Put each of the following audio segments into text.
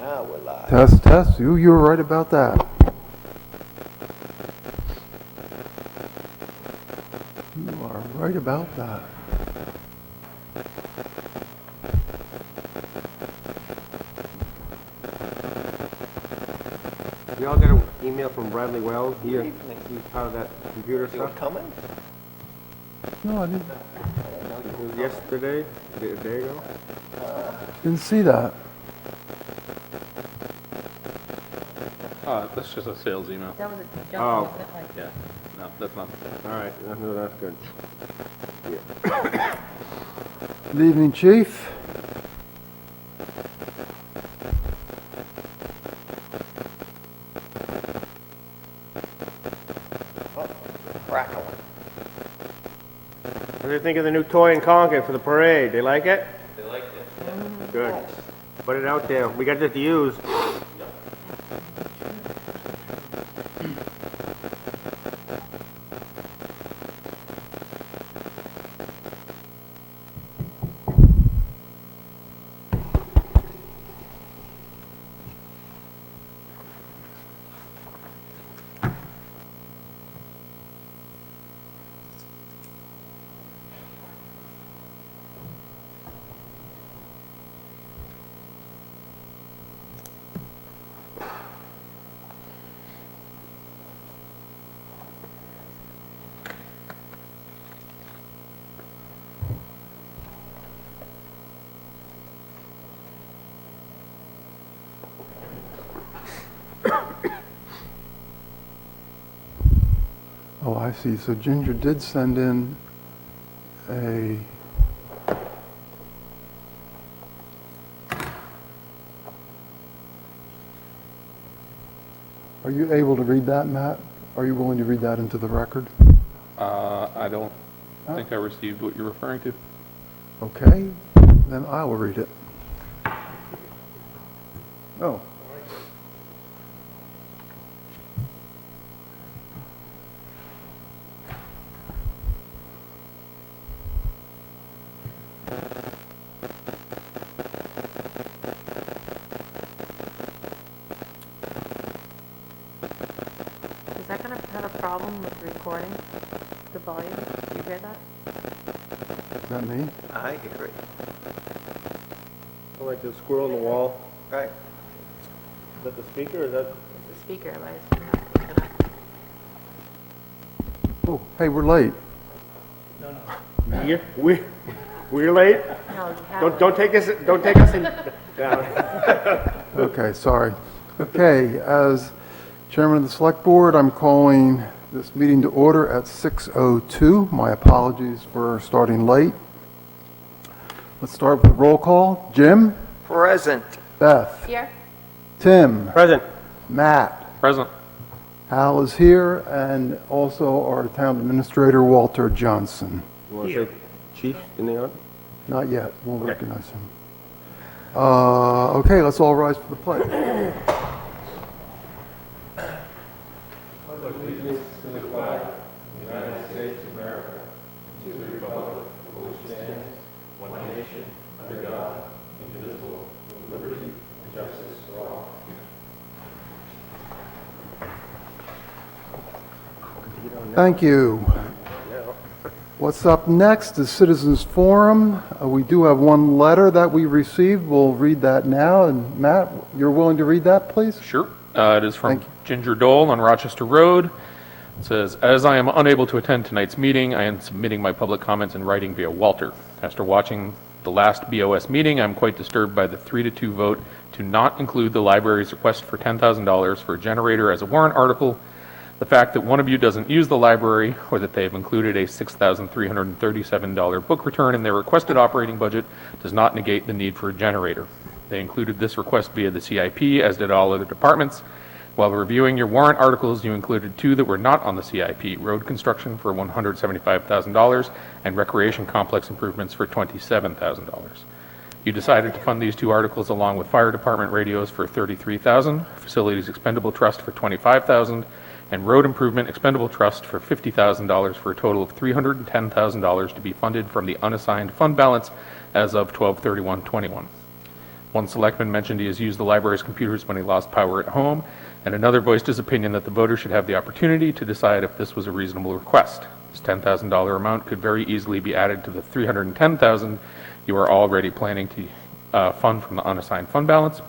Now we're live. Test, test. You were right about that. You are right about that. We all got an email from Bradley Wells. He's part of that computer You were stuff. coming? No, I It was yesterday, a day ago. didn't see that. That's just a sales email. That was a Oh. junk, wasn't it? Like, Yeah, no, that's not. All right, no, that's good. Good evening, Chief. Oh, crackling. What do you think of the new toy in Concord for the parade? They like it? They liked it. Good. Put it out there. We got it to use. Oh, I see. So Ginger did send in a... Are you able to read that, Matt? Are you willing to read that into the record? I don't think I received what you're referring to. Okay, then I will read it. Oh. Is that gonna have a problem with recording the volume? Do you hear that? Is that me? I agree. I like the squirrel on the wall. Right. Is that the speaker or is that? The speaker, like, it's gonna... Oh, hey, we're late. We're late? No, you have... Don't take us in. Down. Okay, sorry. Okay, as Chairman of the Select Board, I'm calling this meeting to order at 6:02. My apologies for starting late. Let's start with the roll call. Jim? Present. Beth? Here? Tim? Present. Matt? Present. Hal is here, and also our Town Administrator, Walter Johnson. You want to say chief in the audience? Not yet, we'll recognize him. Okay, let's all rise for the pledge. Thank you. What's up next is Citizens Forum. We do have one letter that we received. We'll read that now. And Matt, you're willing to read that, please? Sure. It is from Thank you. Ginger Dole on Rochester Road. It says, as I am unable to attend tonight's meeting, I am submitting my public comments in writing via Walter. After watching the last BOS meeting, I'm quite disturbed by the 3-2 vote to not include the library's request for $10,000 for a generator as a warrant article. The fact that one of you doesn't use the library, or that they have included a $6,337 book return in their requested operating budget, does not negate the need for a generator. They included this request via the CIP, as did all other departments. While reviewing your warrant articles, you included two that were not on the CIP, road construction for $175,000 and recreation complex improvements for $27,000. You decided to fund these two articles along with fire department radios for $33,000, facilities expendable trust for $25,000, and road improvement expendable trust for $50,000 for a total of $310,000 to be funded from the unassigned fund balance as of 12/31/21. One selectman mentioned he has used the library's computers when he lost power at home, and another voiced his opinion that the voters should have the opportunity to decide if this was a reasonable request. This $10,000 amount could very easily be added to the $310,000 you are already planning to fund from the unassigned fund balance.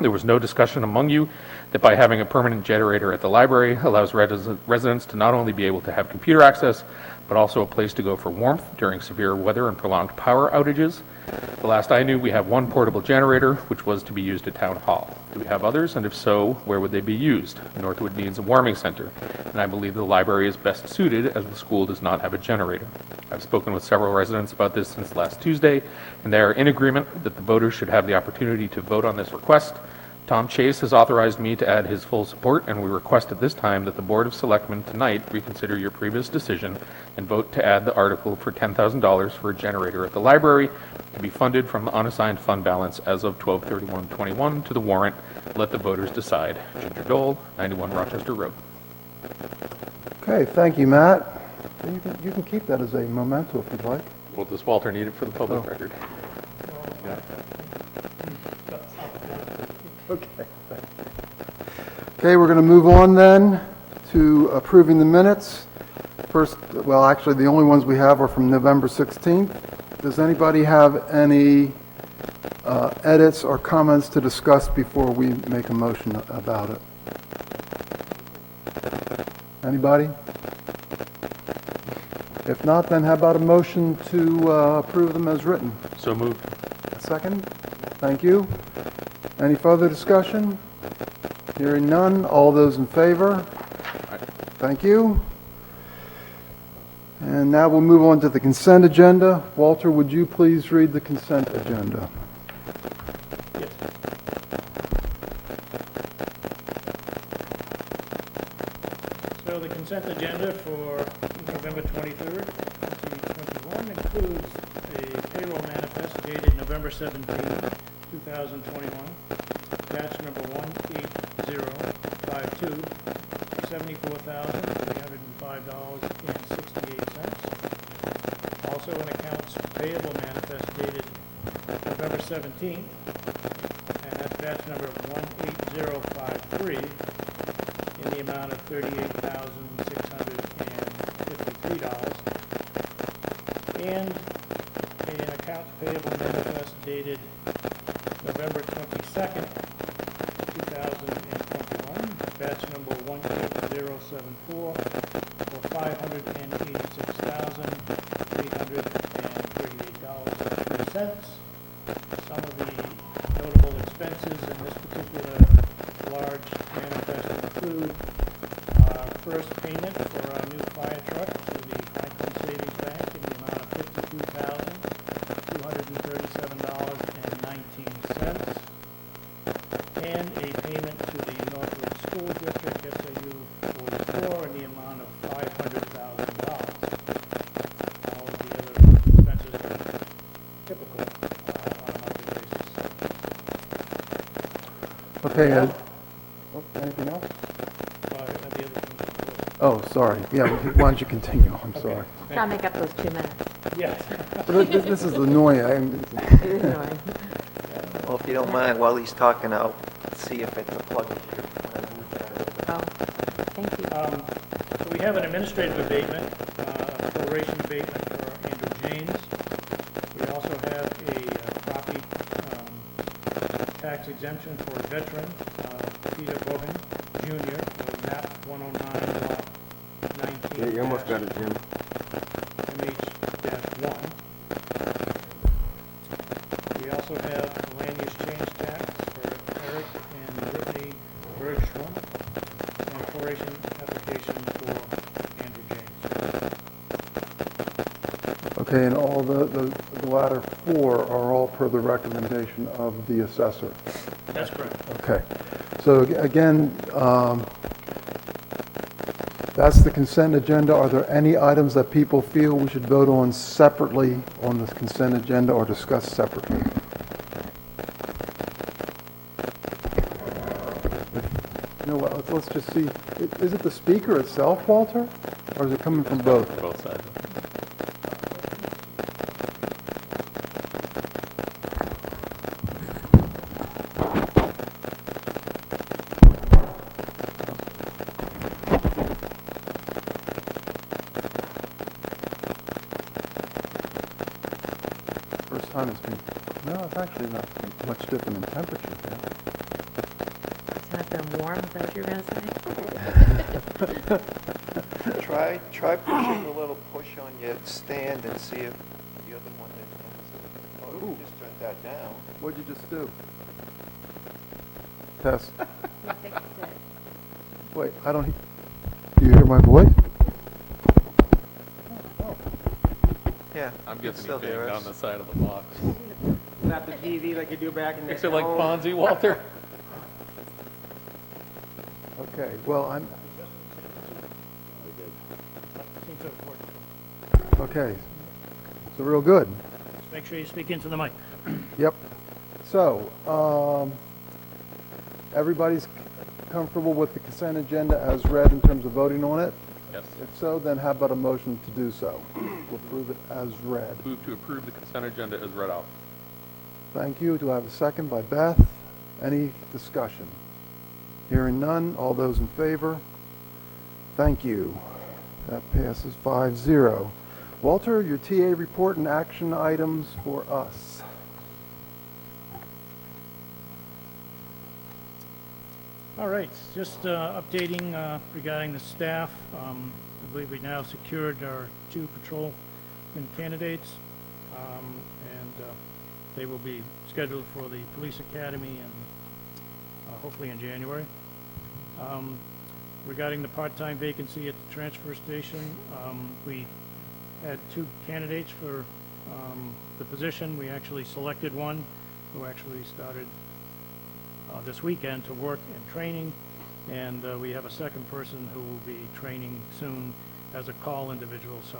There was no discussion among you that by having a permanent generator at the library allows residents to not only be able to have computer access, but also a place to go for warmth during severe weather and prolonged power outages. The last I knew, we have one portable generator, which was to be used at Town Hall. Do we have others? And if so, where would they be used? Northwood needs a warming center, and I believe the library is best suited as the school does not have a generator. I've spoken with several residents about this since last Tuesday, and they are in agreement that the voters should have the opportunity to vote on this request. Tom Chase has authorized me to add his full support, and we request at this time that the Board of Selectmen tonight reconsider your previous decision and vote to add the article for $10,000 for a generator at the library to be funded from the unassigned fund balance as of 12/31/21 to the warrant. Let the voters decide. Ginger Dole, 91 Rochester Road. Okay, thank you, Matt. You can keep that as a memento if you'd like. Well, does Walter need it for the public Oh. record? Okay, we're going to move on then to approving the minutes. First, well, actually, the only ones we have are from November 16th. Does anybody have any edits or comments to discuss before we make a motion about it? Anybody? If not, then how about a motion to approve them as written? So moved. A second? Thank you. Any further discussion? Hearing none, all those in favor? Thank you. And now we'll move on to the consent agenda. Walter, would you please read the consent agenda? So the consent agenda for November 23rd, 2021 includes a payroll manifest dated November 17, 2021, batch number 18052, $74,305.68. Also an accounts payable manifest dated November 17th, and that's batch number 18053, in the amount of $38,653, and an accounts payable manifest dated November 22nd, 2021, batch number 18074, for $586,338.03. Some of the notable expenses in this particular large manifest include first payment for our new fire truck to the Franklin Savings Bank in the amount of $52,237.19, and a payment to the Northwood School District, SAU 44, in the amount of $500,000. All of the other expenses are typical on a monthly basis. Okay, anything else? The other things, of course. Oh, sorry. Yeah, why don't you continue? I'm sorry. Try to make up those 2 minutes. Yes. But this is annoying. It is annoying. Well, if you don't mind, while he's talking, I'll see if it's a plug issue. Oh, thank you. So we have an administrative abatement, a proration abatement for Andrew James. We also have a property tax exemption for a veteran, Peter Bohan Jr., of map 109, lot 19. Yeah, you almost got it, Jim. MH-1. We also have the land use change tax for Eric and Brittany Bergstrom, and a proration application for Andrew James. Okay, and all the latter four are all per the recommendation of the assessor. That's correct. Okay. So again, that's the consent agenda. Are there any items that people feel we should vote on separately on this consent agenda or discuss separately? You know what, let's just see. Is it the speaker itself, Walter? Or is it coming from both? Both sides. time it's been, no, it's actually not much different in temperature there. It's not been warm, is that what you're gonna say? Try pushing a little push on your stand and see if the other one that comes. Oh, you just turned that down. What'd you just do? Test. Wait, I don't, do you hear my voice? Yeah. I'm you can guessing still he's hear banging us. down the side of the box. Slap the TV like you do back in the... Makes it like Fonzie, Walter. Okay, well, Seems to have worked. okay, so real good. Just make sure you speak into the mic. Yep. So, everybody's comfortable with the consent agenda as read in terms of voting on it? Yes. If so, then how about a motion to do so? To approve it as read. Move to approve the consent agenda as read out. Thank you. Do I have a second by Beth? Any discussion? Hearing none. All those in favor? Thank you. That passes 5-0. Walter, your TA report and action items for us. All right, just updating regarding the staff. I believe we now secured our 2 patrolman candidates, and they will be scheduled for the police academy and hopefully in January. Regarding the part-time vacancy at the transfer station, we had 2 candidates for the position. We actually selected one who actually started this weekend to work in training, and we have a second person who will be training soon as a call individual. So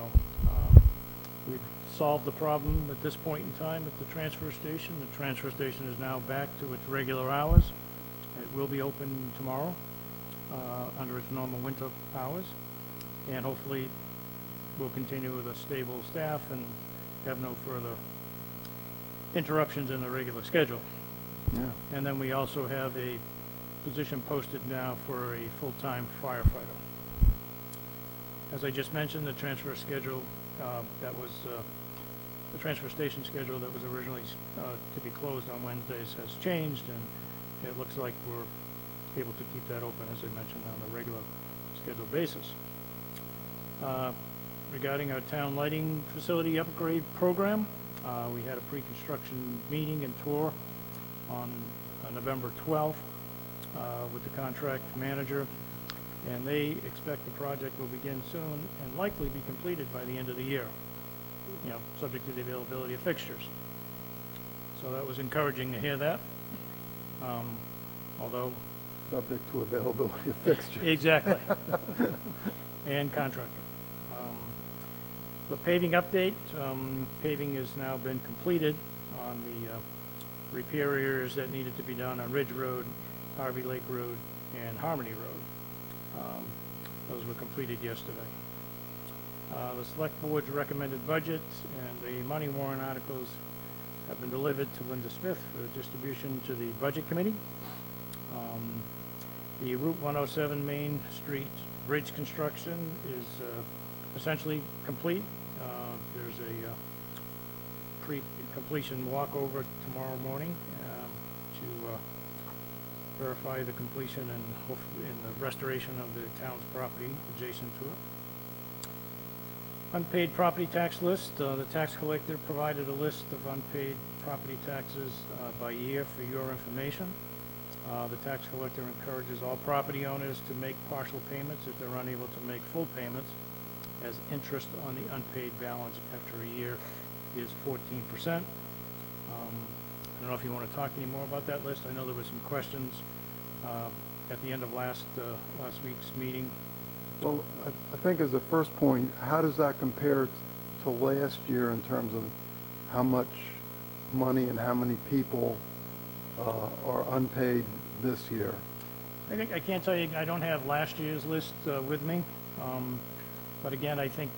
we've solved the problem at this point in time at the transfer station. The transfer station is now back to its regular hours. It will be open tomorrow under its normal winter hours, and hopefully we'll continue with a stable staff and have no further interruptions in the regular schedule. Yeah. And then we also have a position posted now for a full-time firefighter. As I just mentioned, the transfer schedule the transfer station schedule that was originally to be closed on Wednesdays has changed, and it looks like we're able to keep that open, as I mentioned, on a regular scheduled basis. Regarding our town lighting facility upgrade program, we had a pre-construction meeting and tour on November 12th with the contract manager, and they expect the project will begin soon and likely be completed by the end of the year, subject to the availability of fixtures. So that was encouraging to hear that, although... Subject to availability of fixtures. Exactly. And contractor. The paving update, paving has now been completed on the repair areas that needed to be done on Ridge Road, Harvey Lake Road, and Harmony Road. Those were completed yesterday. The Select Board's recommended budget and the money warrant articles have been delivered to Linda Smith for distribution to the Budget Committee. The Route 107 Main Street Bridge construction is essentially complete. There's a pre-completion walkover tomorrow morning to verify the completion and hopefully in the restoration of the town's property adjacent to it. Unpaid property tax list. The tax collector provided a list of unpaid property taxes by year for your information. The tax collector encourages all property owners to make partial payments if they're unable to make full payments, as interest on the unpaid balance after a year is 14%. I don't know if you want to talk any more about that list. I know there were some questions at the end of last week's meeting. Well, I think as a first point, how does that compare to last year in terms of how much money and how many people are unpaid this year? I can't tell you, I don't have last year's list with me. But again, I think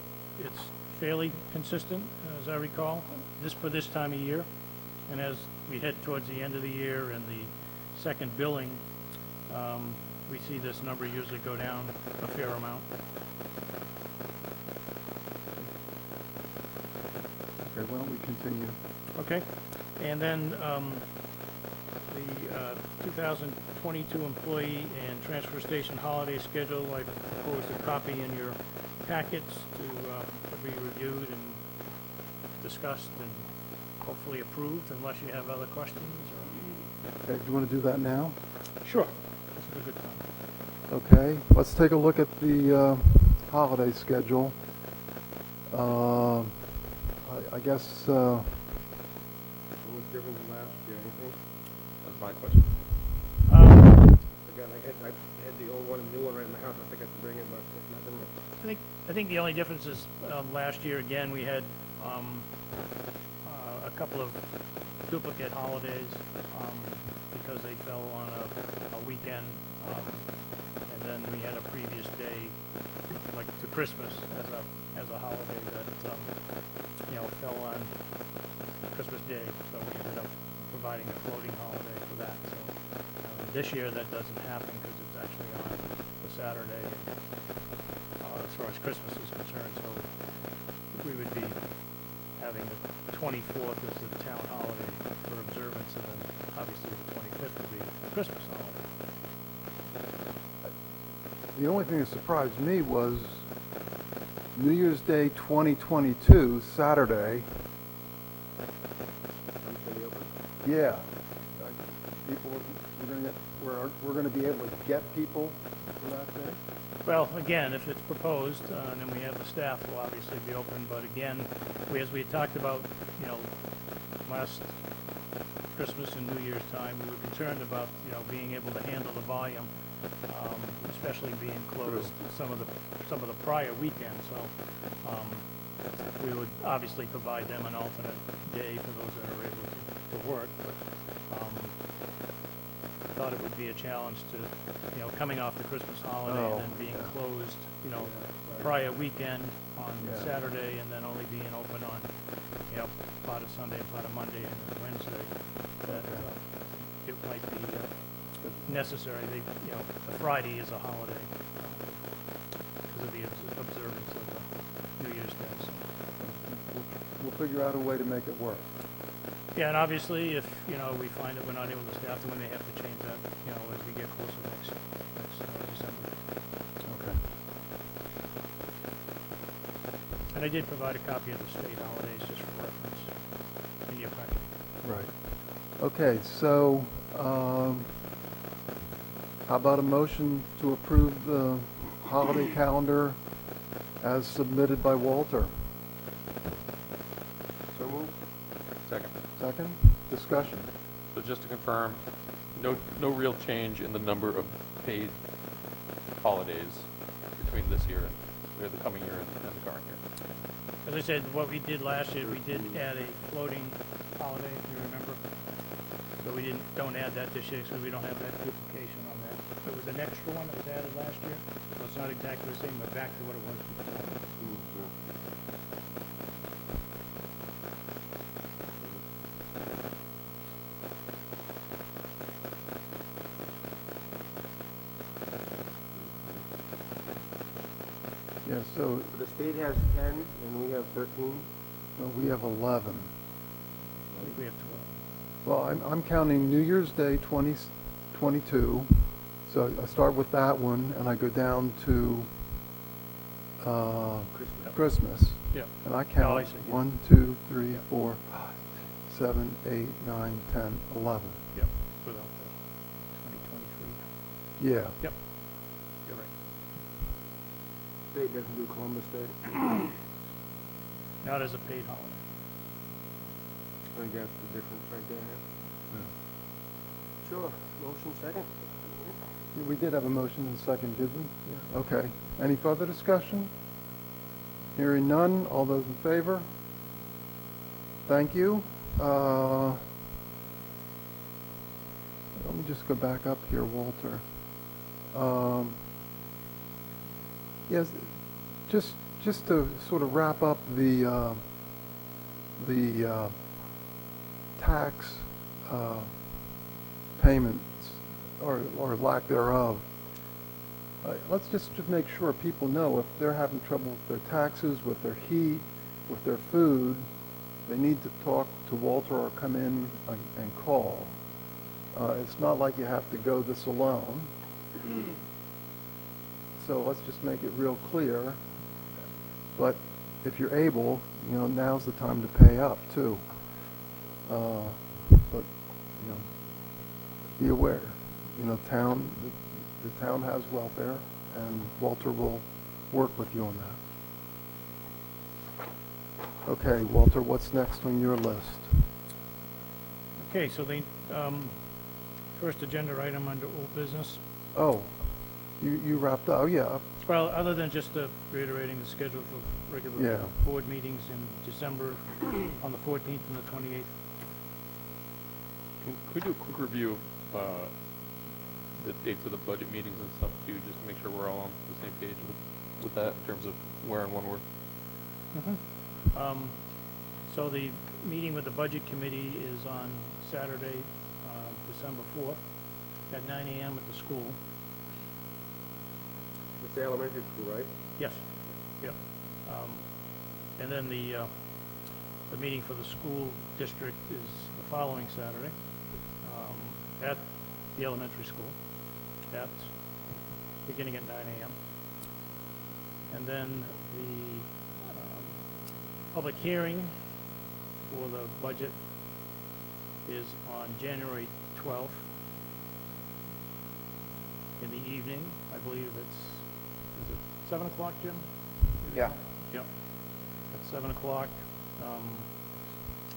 it's fairly consistent, as I recall, for this time of year. And as we head towards the end of the year and the second billing, we see this number usually go down a fair amount. Okay, why don't we continue? Okay, and then the 2022 employee and transfer station holiday schedule, I proposed a copy in your packets to be reviewed and discussed and hopefully approved, unless you have other questions. Okay, do you want to do that now? Sure, this is a good time. Okay, let's take a look at the holiday schedule. I guess, What was different than last year, anything? That's my question. Again, I had the old one and new one right in my house, I think I can bring it, but if nothing. I think the only difference is, last year, again, we had, a couple of duplicate holidays, because they fell on a weekend, and then we had a previous day, like to Christmas, as a holiday that, fell on Christmas Day, so we ended up providing a floating holiday for that, so, this year that doesn't happen because it's actually on the Saturday, as far as Christmas is concerned, so we would be having the 24th as the town holiday for observance, and then obviously the 25th would be a Christmas holiday. the only thing that surprised me was New Year's Day 2022, Saturday. Yeah. People, we're going to be able to get people for that day? Well, again, if it's proposed, and then we have the staff will obviously be open, but again, as we had talked about, last Christmas and New Year's time, we were concerned about, being able to handle the volume, especially being closed some of the prior weekends, so, we would obviously provide them an alternate day for those that are able to work, but, thought it would be a challenge to, coming off the Christmas holiday and then being closed, prior weekend on Saturday and then only being open on, part of Sunday, part of Monday and Wednesday, that it might be necessary. The Friday is a holiday because of the observance of the New Year's Day. So. We'll figure out a way to make it work. Yeah, and obviously, if, we find that we're not able to staff, then we may have to change that, as we get closer next December. Okay. And I did provide a copy of the state holidays just for reference in your packet. Right. Okay, so, how about a motion to approve the holiday calendar as submitted by Walter? So moved? Second. Second? Discussion? So just to confirm, no real change in the number of paid holidays between this year and the coming year and the current year. As I said, what we did last year, we did add a floating holiday, if you remember. So we don't add that this year because we don't have that duplication on that. There was an extra one that was added last year, so it's not exactly the same, but back to what it was before. Yeah, so, The state has 10 and we have 13. well, we have 11. I think we have 12. Well, I'm counting New Year's Day 2022, so I start with that one, and I go down to Christmas. Yeah. And I Oh, I count see, yeah. 1, 2, 3, 4, 5, 7, 8, 9, 10, 11. Yep, without the 2023. Yeah. Yep, you're right. State doesn't do Columbus Day. Not as a paid holiday. I think that's the difference right there. Sure, motion second. We did have a motion and a second, did we? Yeah. Okay. Any further discussion? Hearing none, all those in favor? Thank you. Let me just go back up here, Walter. Yes, just to sort of wrap up the tax payments or lack thereof. Let's just make sure people know if they're having trouble with their taxes, with their heat, with their food, they need to talk to Walter or come in and call. It's not like you have to go this alone. So let's just make it real clear. But if you're able, now's the time to pay up too. But, be aware, the town has welfare, and Walter will work with you on that. Okay, Walter, what's next on your list? Okay, so the first agenda item under old business, Oh, you wrapped up, oh, yeah, well, other than just reiterating the schedule for regular Yeah. board meetings in December on the 14th and the 28th. Could we do a quick review of the dates of the budget meetings and stuff too, just to make sure we're all on the same page with that in terms of where and when we're... So the meeting with the Budget Committee is on Saturday, December 4th, at 9 a.m. at the school. It's the elementary school, right? Yes, yep. And then the meeting for the school district is the following Saturday, at the elementary school, beginning at 9 a.m. And then the public hearing for the budget is on January 12th in the evening. I believe is it 7 o'clock, Jim? Yeah. Yep. At 7 o'clock,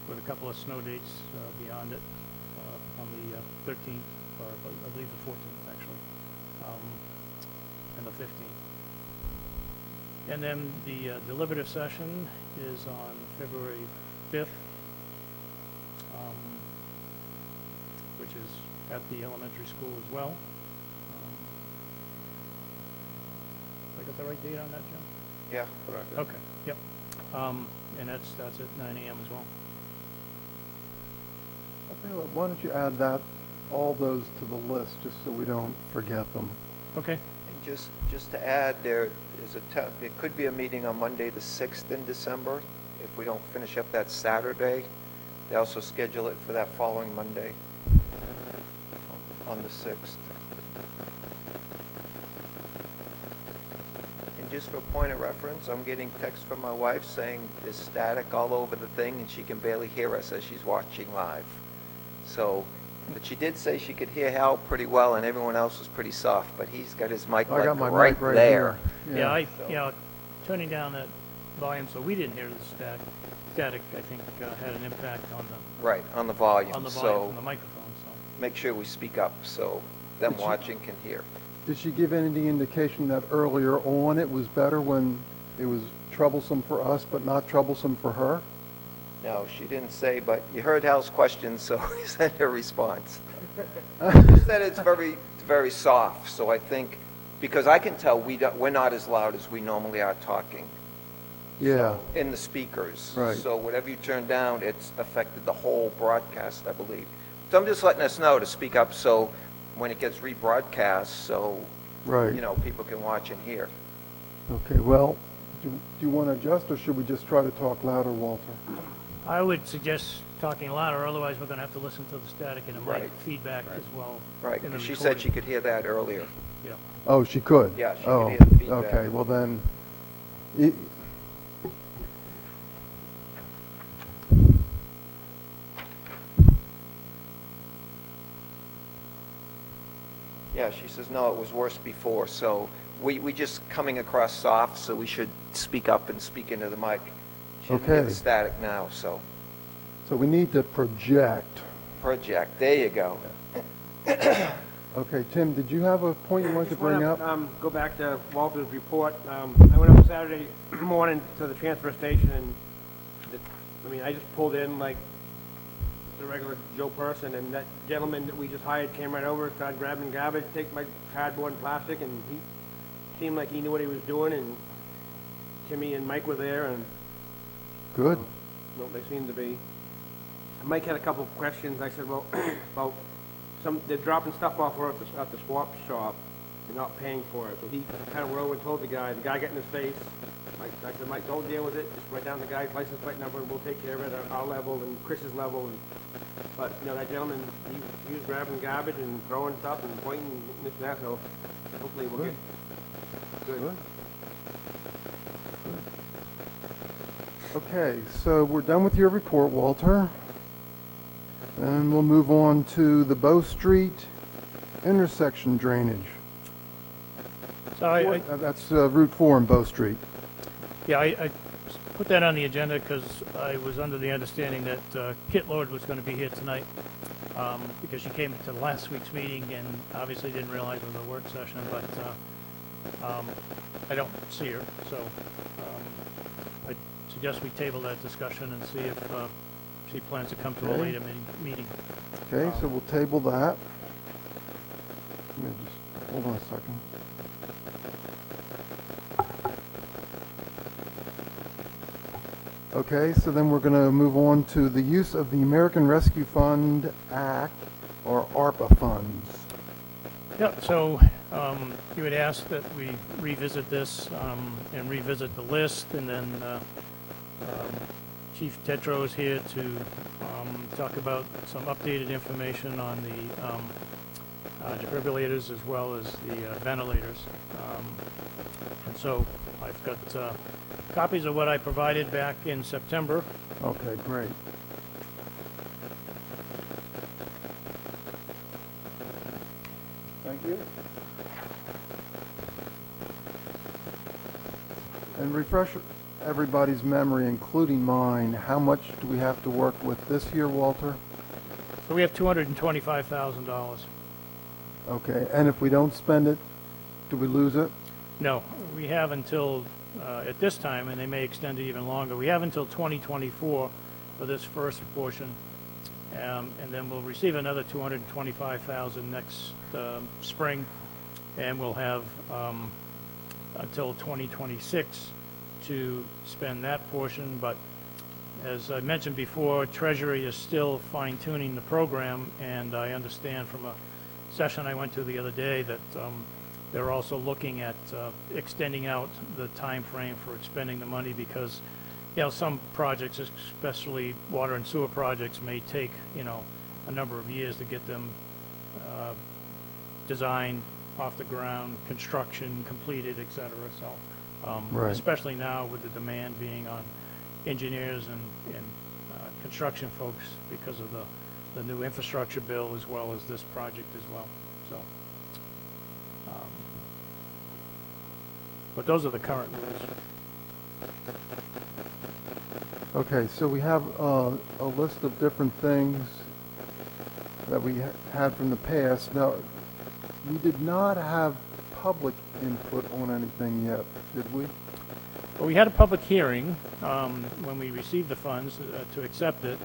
with a couple of snow dates beyond it, on the 13th, or I believe the 14th, actually, and the 15th. And then the deliberative session is on February 5th, which is at the elementary school as well. I got the right date on that, Jim? Yeah. Okay, yep. And that's at 9 a.m. as well. I'll tell you what, why don't you add all those to the list, just so we don't forget them. Okay. And just to add, there is it could be a meeting on Monday, the 6th in December. If we don't finish up that Saturday, they also schedule it for that following Monday, on the 6th. And just for point of reference, I'm getting text from my wife saying there's static all over the thing and she can barely hear us as she's watching live. So, but she did say she could hear Hal pretty well and everyone else was pretty soft, but he's got his mic I like got my right mic right there. here. Yeah, turning down that volume so we didn't hear the static, I think, had an impact on the Right, on the volume. volume So on the microphone, so. make sure we speak up so them Did she- watching can hear. Did she give any indication that earlier on it was better when it was troublesome for us, but not troublesome for her? No, she didn't say, but you heard Hal's question, so he sent her response. She said it's very, very soft, so I think, because I can tell we're not as loud as we normally are talking Yeah, in the speakers. Right. So whatever you turn down, it's affected the whole broadcast, I believe. So I'm just letting us know to speak up so when it gets rebroadcast, so, right. people can watch and hear. Okay, well, do you want to adjust, or should we just try to talk louder, Walter? I would suggest talking louder, otherwise we're gonna have to listen to the static and the mic Right. feedback as well. Right, in the because she said she recording. could hear that earlier. Yeah. Oh, she could? Yeah, she could Oh, hear the feedback. Okay, well then, Yeah, she says, no, it was worse before, so we just coming across soft, so we should speak up and speak into the mic. She didn't hear Okay. the static now, so so we need to project. project, there you go. Okay, Tim, did you have a point you wanted to Just wanna, bring up? Go back to Walter's report. I went up Saturday morning to the transfer station and, I just pulled in like just a regular Joe person, and that gentleman that we just hired came right over, started grabbing garbage, take my cardboard and plastic, and he seemed like he knew what he was doing, and Timmy and Mike were there, and Good. well, they seemed to be. Mike had a couple of questions. I said, well, about they're dropping stuff off at the swap shop and not paying for it. So he kind of went over and told the guy got in his face. Like, I said, Mike, don't deal with it, just write down the guy's license plate number, and we'll take care of it at our level and Chris's level, and, but, you know, that gentleman, he was grabbing garbage and throwing stuff and pointing and this and that, so hopefully we'll get good. Okay, so we're done with your report, Walter. And we'll move on to the Bow Street intersection drainage. So I That's Route 4 in Bow Street. yeah, I put that on the agenda because I was under the understanding that Kit Lord was going to be here tonight, because she came to last week's meeting and obviously didn't realize it was a work session, but I don't see her, so I suggest we table that discussion and see if she plans to come to a Okay. later meeting. Okay, so we'll table that. Let me just, hold on a second. Okay, so then we're going to move on to the use of the American Rescue Fund Act, or ARPA funds. Yeah, so you had asked that we revisit this and revisit the list, and then Chief Tetro is here to talk about some updated information on the defibrillators as well as the ventilators. And so I've got copies of what I provided back in September. Okay, great. Thank you. And refresh everybody's memory, including mine, how much do we have to work with this year, Walter? So we have $225,000. Okay, and if we don't spend it, do we lose it? No, we have until, at this time, and they may extend it even longer, we have until 2024 for this first portion. And then we'll receive another $225,000 next spring, and we'll have until 2026 to spend that portion. But as I mentioned before, Treasury is still fine-tuning the program, and I understand from a session I went to the other day that they're also looking at extending out the time frame for expending the money, because, you know, some projects, especially water and sewer projects, may take, you know, a number of years to get them designed, off the ground, construction completed, et cetera. So, Right. especially now with the demand being on engineers and construction folks because of the new infrastructure bill as well as this project as well. So, but those are the current rules. Okay, so we have a list of different things that we had from the past. Now, we did not have public input on anything yet, did we? Well, we had a public hearing when we received the funds to accept it.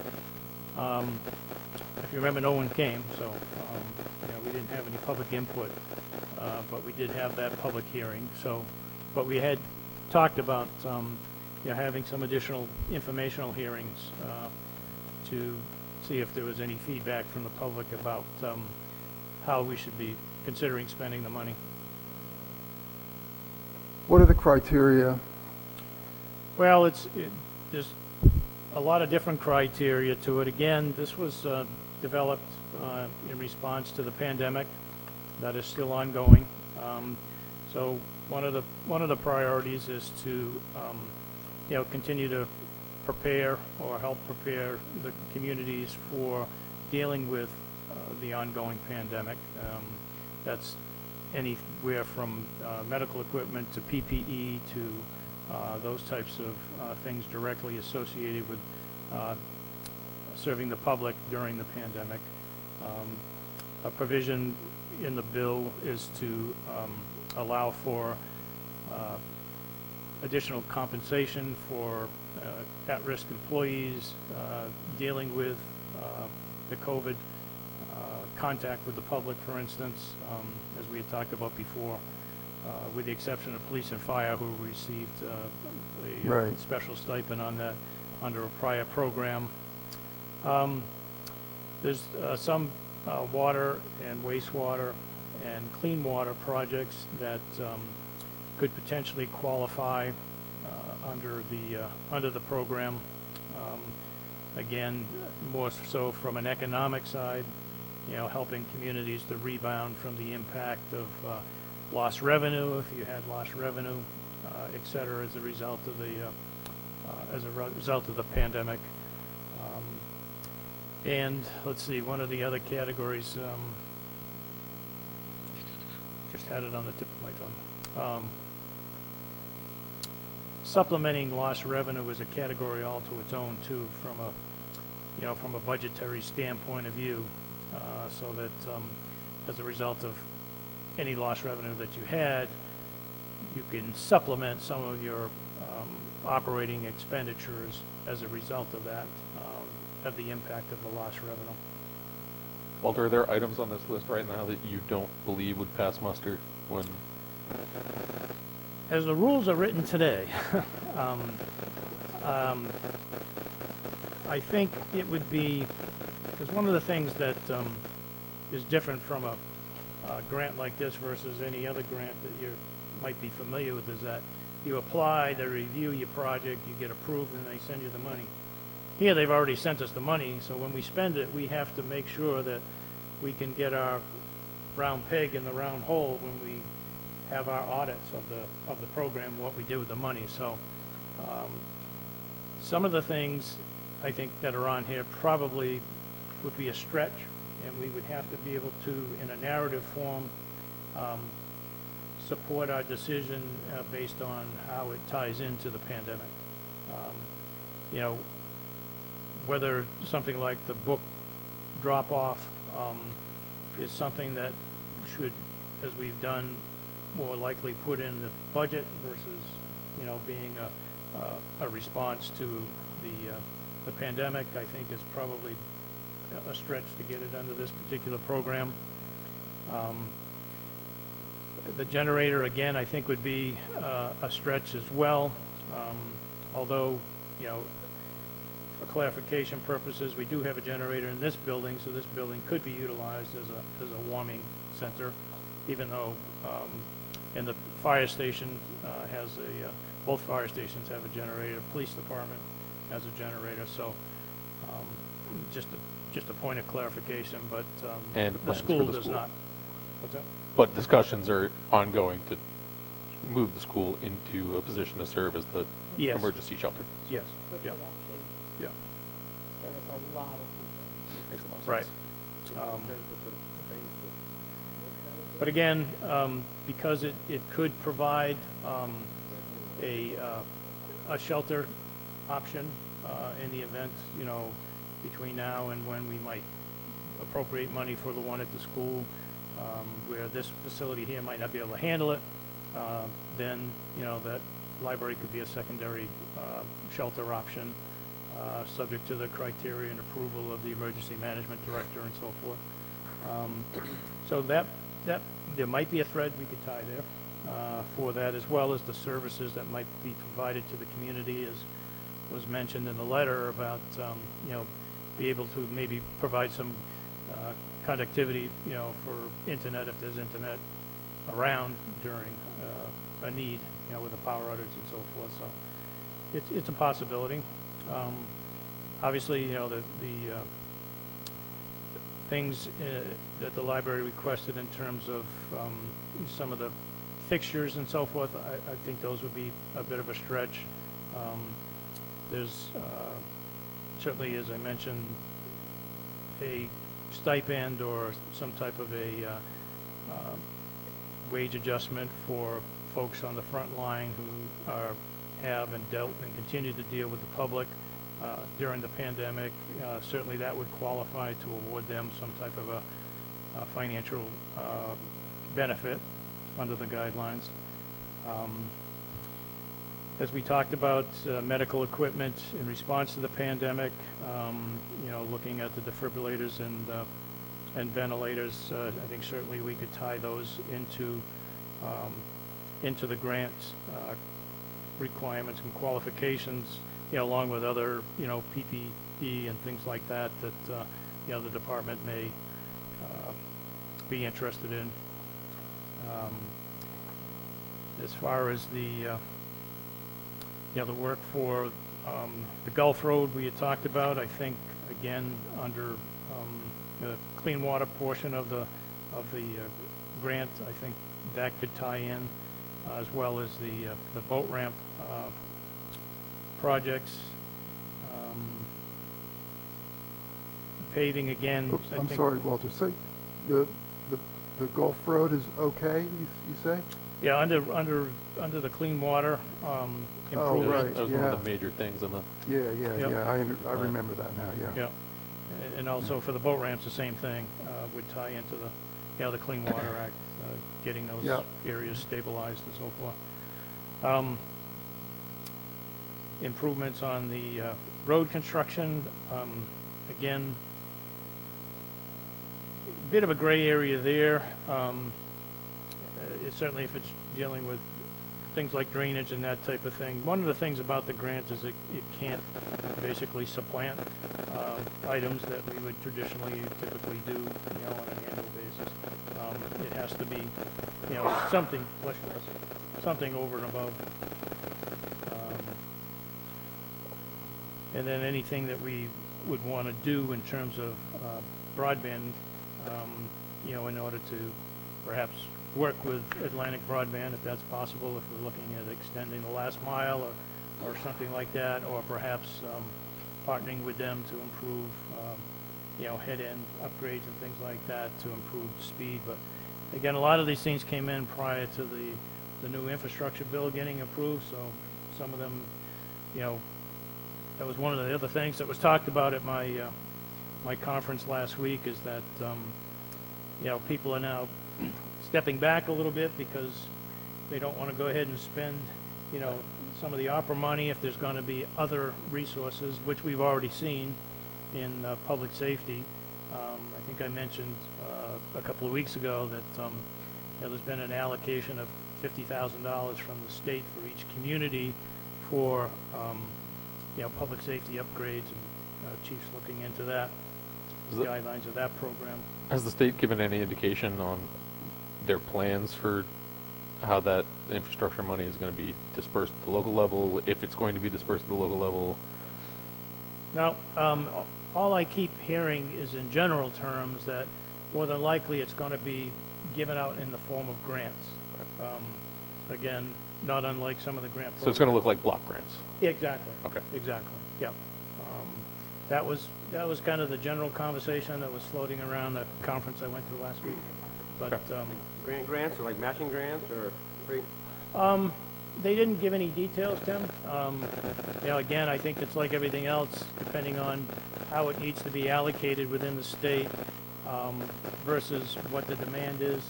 If you remember, no one came, so you know, we didn't have any public input, but we did have that public hearing. So, but we had talked about you know, having some additional informational hearings to see if there was any feedback from the public about how we should be considering spending the money. What are the criteria? Well, there's a lot of different criteria to it. Again, this was developed in response to the pandemic that is still ongoing. So one of the priorities is to you know, continue to prepare or help prepare the communities for dealing with the ongoing pandemic. That's anywhere from medical equipment to PPE to those types of things directly associated with serving the public during the pandemic. A provision in the bill is to allow for additional compensation for at-risk employees dealing with the COVID contact with the public, for instance, as we had talked about before, with the exception of police and fire, who received a Right. special stipend on that under a prior program. There's some water and wastewater and clean water projects that could potentially qualify under the program. Again, more so from an economic side, helping communities to rebound from the impact of lost revenue, if you had lost revenue, et cetera, as a result of the pandemic. And let's see, one of the other categories, just had it on the tip of my tongue. Supplementing lost revenue is a category all to its own too, from a budgetary standpoint of view, so that as a result of any lost revenue that you had, you can supplement some of your operating expenditures as a result of that, of the impact of the lost revenue. Walter, are there items on this list right now that you don't believe would pass muster when? As the rules are written today, I think it would be, because one of the things that is different from a grant like this versus any other grant that you might be familiar with is that you apply, they review your project, you get approved, and they send you the money. Here, they've already sent us the money, so when we spend it, we have to make sure that we can get our round peg in the round hole when we have our audits of the program, what we did with the money. So some of the things I think that are on here probably would be a stretch, and we would have to be able to, in a narrative form, support our decision based on how it ties into the pandemic. Whether something like the book drop-off is something that should, as we've done, more likely put in the budget versus, being a response to the pandemic, I think is probably a stretch to get it under this particular program. The generator, again, I think would be a stretch as well, although, for clarification purposes, we do have a generator in this building, so this building could be utilized as a warming center, even though, and the fire station has both fire stations have a generator, police department has a generator, so just a point of clarification, but And the plans for school the does school. not. What's that? But discussions are ongoing to move the school into a position to serve as the Yes. emergency shelter. Yes, Which yeah, would actually yeah, service a lot of people. Makes a lot of right. sense. But again, because it could provide a shelter option in the event, between now and when we might appropriate money for the one at the school, where this facility here might not be able to handle it, then, that library could be a secondary shelter option, subject to the criteria and approval of the emergency management director and so forth. So that there might be a thread we could tie there for that, as well as the services that might be provided to the community, as was mentioned in the letter about, be able to maybe provide some conductivity, for internet if there's internet around during a need, with a power outage and so forth. So it's a possibility. Obviously, the things that the library requested in terms of some of the fixtures and so forth, I think those would be a bit of a stretch. There's certainly, as I mentioned, a stipend or some type of a wage adjustment for folks on the front line who have and dealt and continue to deal with the public during the pandemic. Certainly that would qualify to award them some type of a financial benefit under the guidelines. As we talked about, medical equipment in response to the pandemic, looking at the defibrillators and ventilators, I think certainly we could tie those into the grant requirements and qualifications, along with other, PPE and things like that, the department may be interested in. As far as the the work for the Gulf Road we had talked about, I think, again, under the clean water portion of the grant, I think that could tie in, as well as the boat ramp projects. Paving again. Oops, I I'm think- sorry, Walter, say, the Gulf Road is okay, you say? Yeah, under the clean water Oh, improvement. right. That was one yeah. of the major things in the, Yeah, Yep. I remember that now, yeah. Yeah, and also for the boat ramps, the same thing, would tie into the Clean Water Act, getting those Yep. areas stabilized and so forth. Improvements on the road construction, again, bit of a gray area there. Certainly if it's dealing with things like drainage and that type of thing. One of the things about the grant is it can't basically supplant items that we would traditionally typically do, on an annual basis. It has to be, something, something over and above. And then anything that we would want to do in terms of broadband, in order to perhaps work with Atlantic Broadband, if that's possible, if we're looking at extending the last mile or something like that, or perhaps partnering with them to improve, head-end upgrades and things like that to improve speed. But again, a lot of these things came in prior to the new infrastructure bill getting approved, so some of them, that was one of the other things that was talked about at my conference last week, is that, people are now stepping back a little bit because they don't want to go ahead and spend, some of the opera money if there's going to be other resources, which we've already seen in public safety. I think I mentioned a couple of weeks ago that there's been an allocation of $50,000 from the state for each community for public safety upgrades, and chief's looking into that, the guidelines of that program. has the state given any indication on their plans for how that infrastructure money is going to be dispersed at the local level, if it's going to be dispersed at the local level? Now, all I keep hearing is in general terms that more than likely it's going to be given out in the form of grants. Again, not unlike some of the grant programs. So it's going to look like block grants? Yeah, exactly. Okay. Exactly, yeah. That was kind of the general conversation that was floating around the conference I went to last week. But, Grants or like matching grants or free? they didn't give any details, Tim. Again, I think it's like everything else, depending on how it needs to be allocated within the state, versus what the demand is,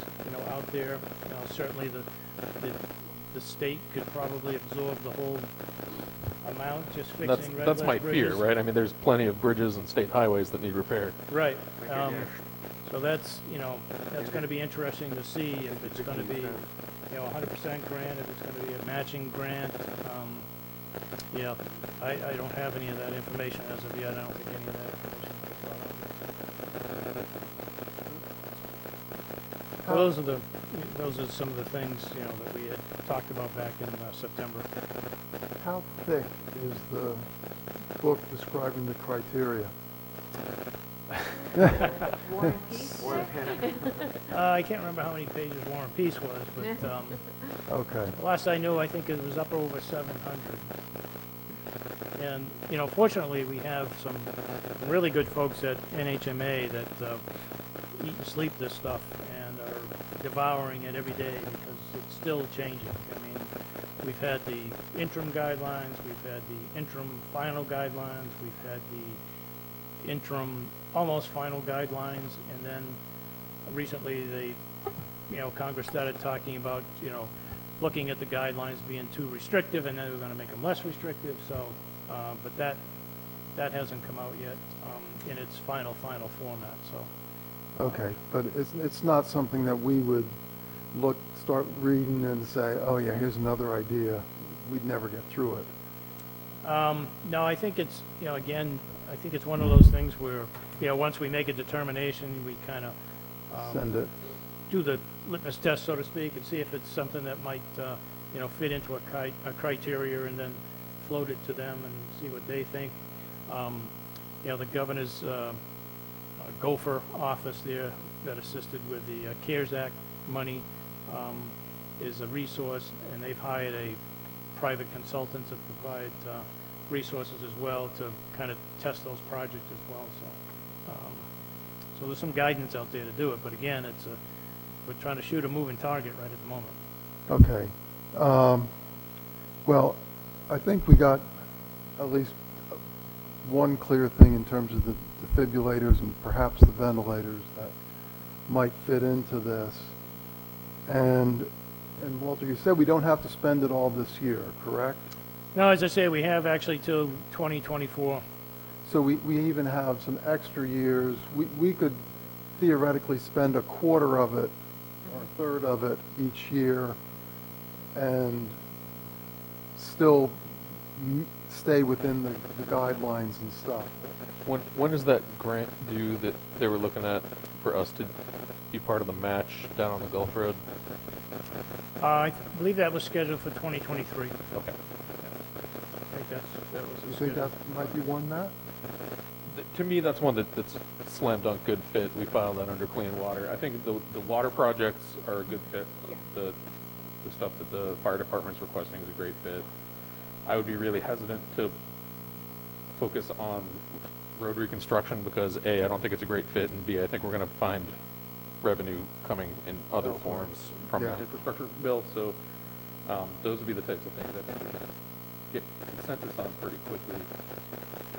out there. Certainly the state could probably absorb the whole amount, just fixing red That's my list fear, bridges. right? I mean, there's plenty of bridges and state highways that need repaired. Right. Yeah. So that's, that's going to be interesting to see if it's going to be, 100% grant, if it's going to be a matching grant. I don't have any of that information as of yet. I don't think any of that information was brought up. Well, those are some of the things, that we had talked about back in September. How thick is the book describing the criteria? War and Peace? I can't remember how many pages War and Peace was, but Okay, the last I knew, I think it was up over 700. And, fortunately, we have some really good folks at NHMA that eat and sleep this stuff and are devouring it every day because it's still changing. I mean, we've had the interim guidelines, we've had the interim final guidelines, we've had the interim almost final guidelines, and then recently Congress started talking about, looking at the guidelines being too restrictive, and then they were going to make them less restrictive, so, but that hasn't come out yet in its final format, so. okay, but it's not something that we would start reading and say, oh yeah, here's another idea. We'd never get through it. No, I think it's, again, I think it's one of those things where, once we make a determination, we kind of Send it. do the litmus test, so to speak, and see if it's something that might, fit into a criteria, and then, float it to them and see what they think. You know, the governor's gopher office there that assisted with the CARES Act money is a resource, and they've hired a private consultant to provide resources as well to kind of test those projects as well. So there's some guidance out there to do it, but again, we're trying to shoot a moving target right at the moment. Okay. Well, I think we got at least one clear thing in terms of the defibrillators and perhaps the ventilators that might fit into this. And Walter, you said we don't have to spend it all this year, correct? No, as I say, we have actually till 2024. So we even have some extra years. We could theoretically spend a quarter of it or a third of it each year and still stay within the guidelines and stuff. When is that grant due that they were looking at for us to be part of the match down on the Gulf Road? I believe that was scheduled for 2023. Okay. I think that was You the think schedule. that might be one, Matt? To me, that's one that's slam dunk good fit. We filed that under clean water. I think the water projects are a good fit. The stuff that the fire department's requesting is a great fit. I would be really hesitant to focus on road reconstruction because A, I don't think it's a great fit, and B, I think we're going to find revenue coming in other forms from the Yeah. infrastructure bill. So those would be the types of things I think we can get consensus on pretty quickly.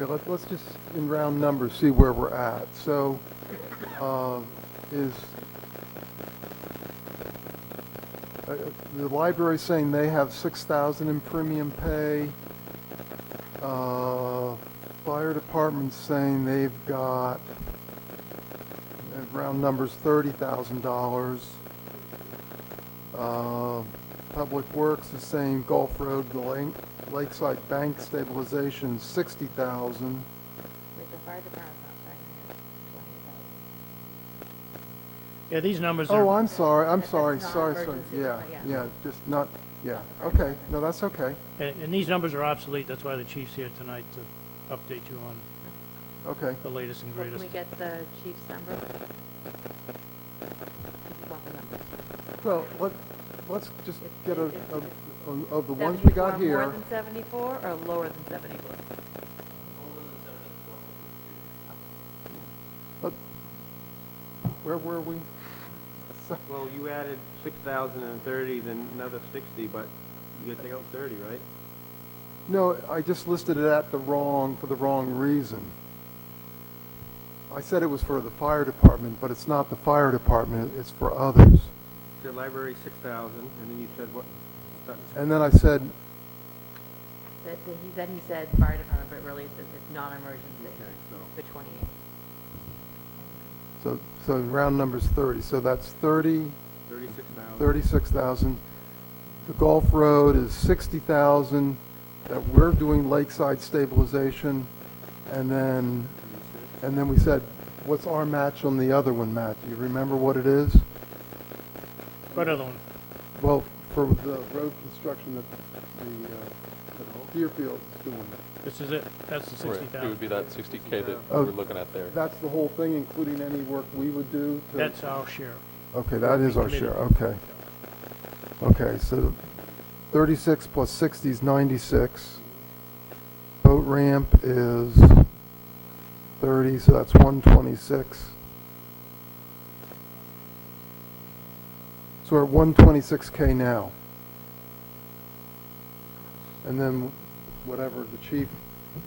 Okay, let's just, in round numbers, see where we're at. So, the library saying they have 6,000 in premium pay. Fire department saying they've got, round numbers, $30,000. Public Works is saying Gulf Road, the Lakeside Bank stabilization, 60,000. Wait, the fire department's not saying here, 20,000. Yeah, these numbers are. Oh, I'm sorry, That's sorry, not sorry. emergency, Yeah, yeah. yeah, just not, yeah, okay, no, that's okay, And these numbers are obsolete, that's why the chief's here tonight to update you on okay. the latest and Well, can greatest. we get the chief's number? If you want the numbers. Well, let's just get of the ones 74 we got here. More than 74 or lower than 74? Where were we? Well, you added 6,030, then another 60, but you gotta take out 30, right? No, I just listed it for the wrong reason. I said it was for the fire department, but it's not the fire department, it's for others. You said library 6,000, and then you said what? And then I said, Then he said fire department, but really it's non-emergency Okay, so for 28. so round number's 30, so that's 36,000. 36,000. The Gulf Road is 60,000, that we're doing lakeside stabilization, and then we said, what's our match on the other one, Matt? Do you remember what it is? What other one? Well, for the road construction that Deerfield is doing. This is it, that's the Right. It 60,000. would be that 60K that Oh. we're looking at there. That's the whole thing, including any work we would do? That's our share. Okay, that is our share, okay. Okay, so 36 plus 60 is 96. Boat ramp is 30, so that's 126. So we're at 126K now. And then whatever the chief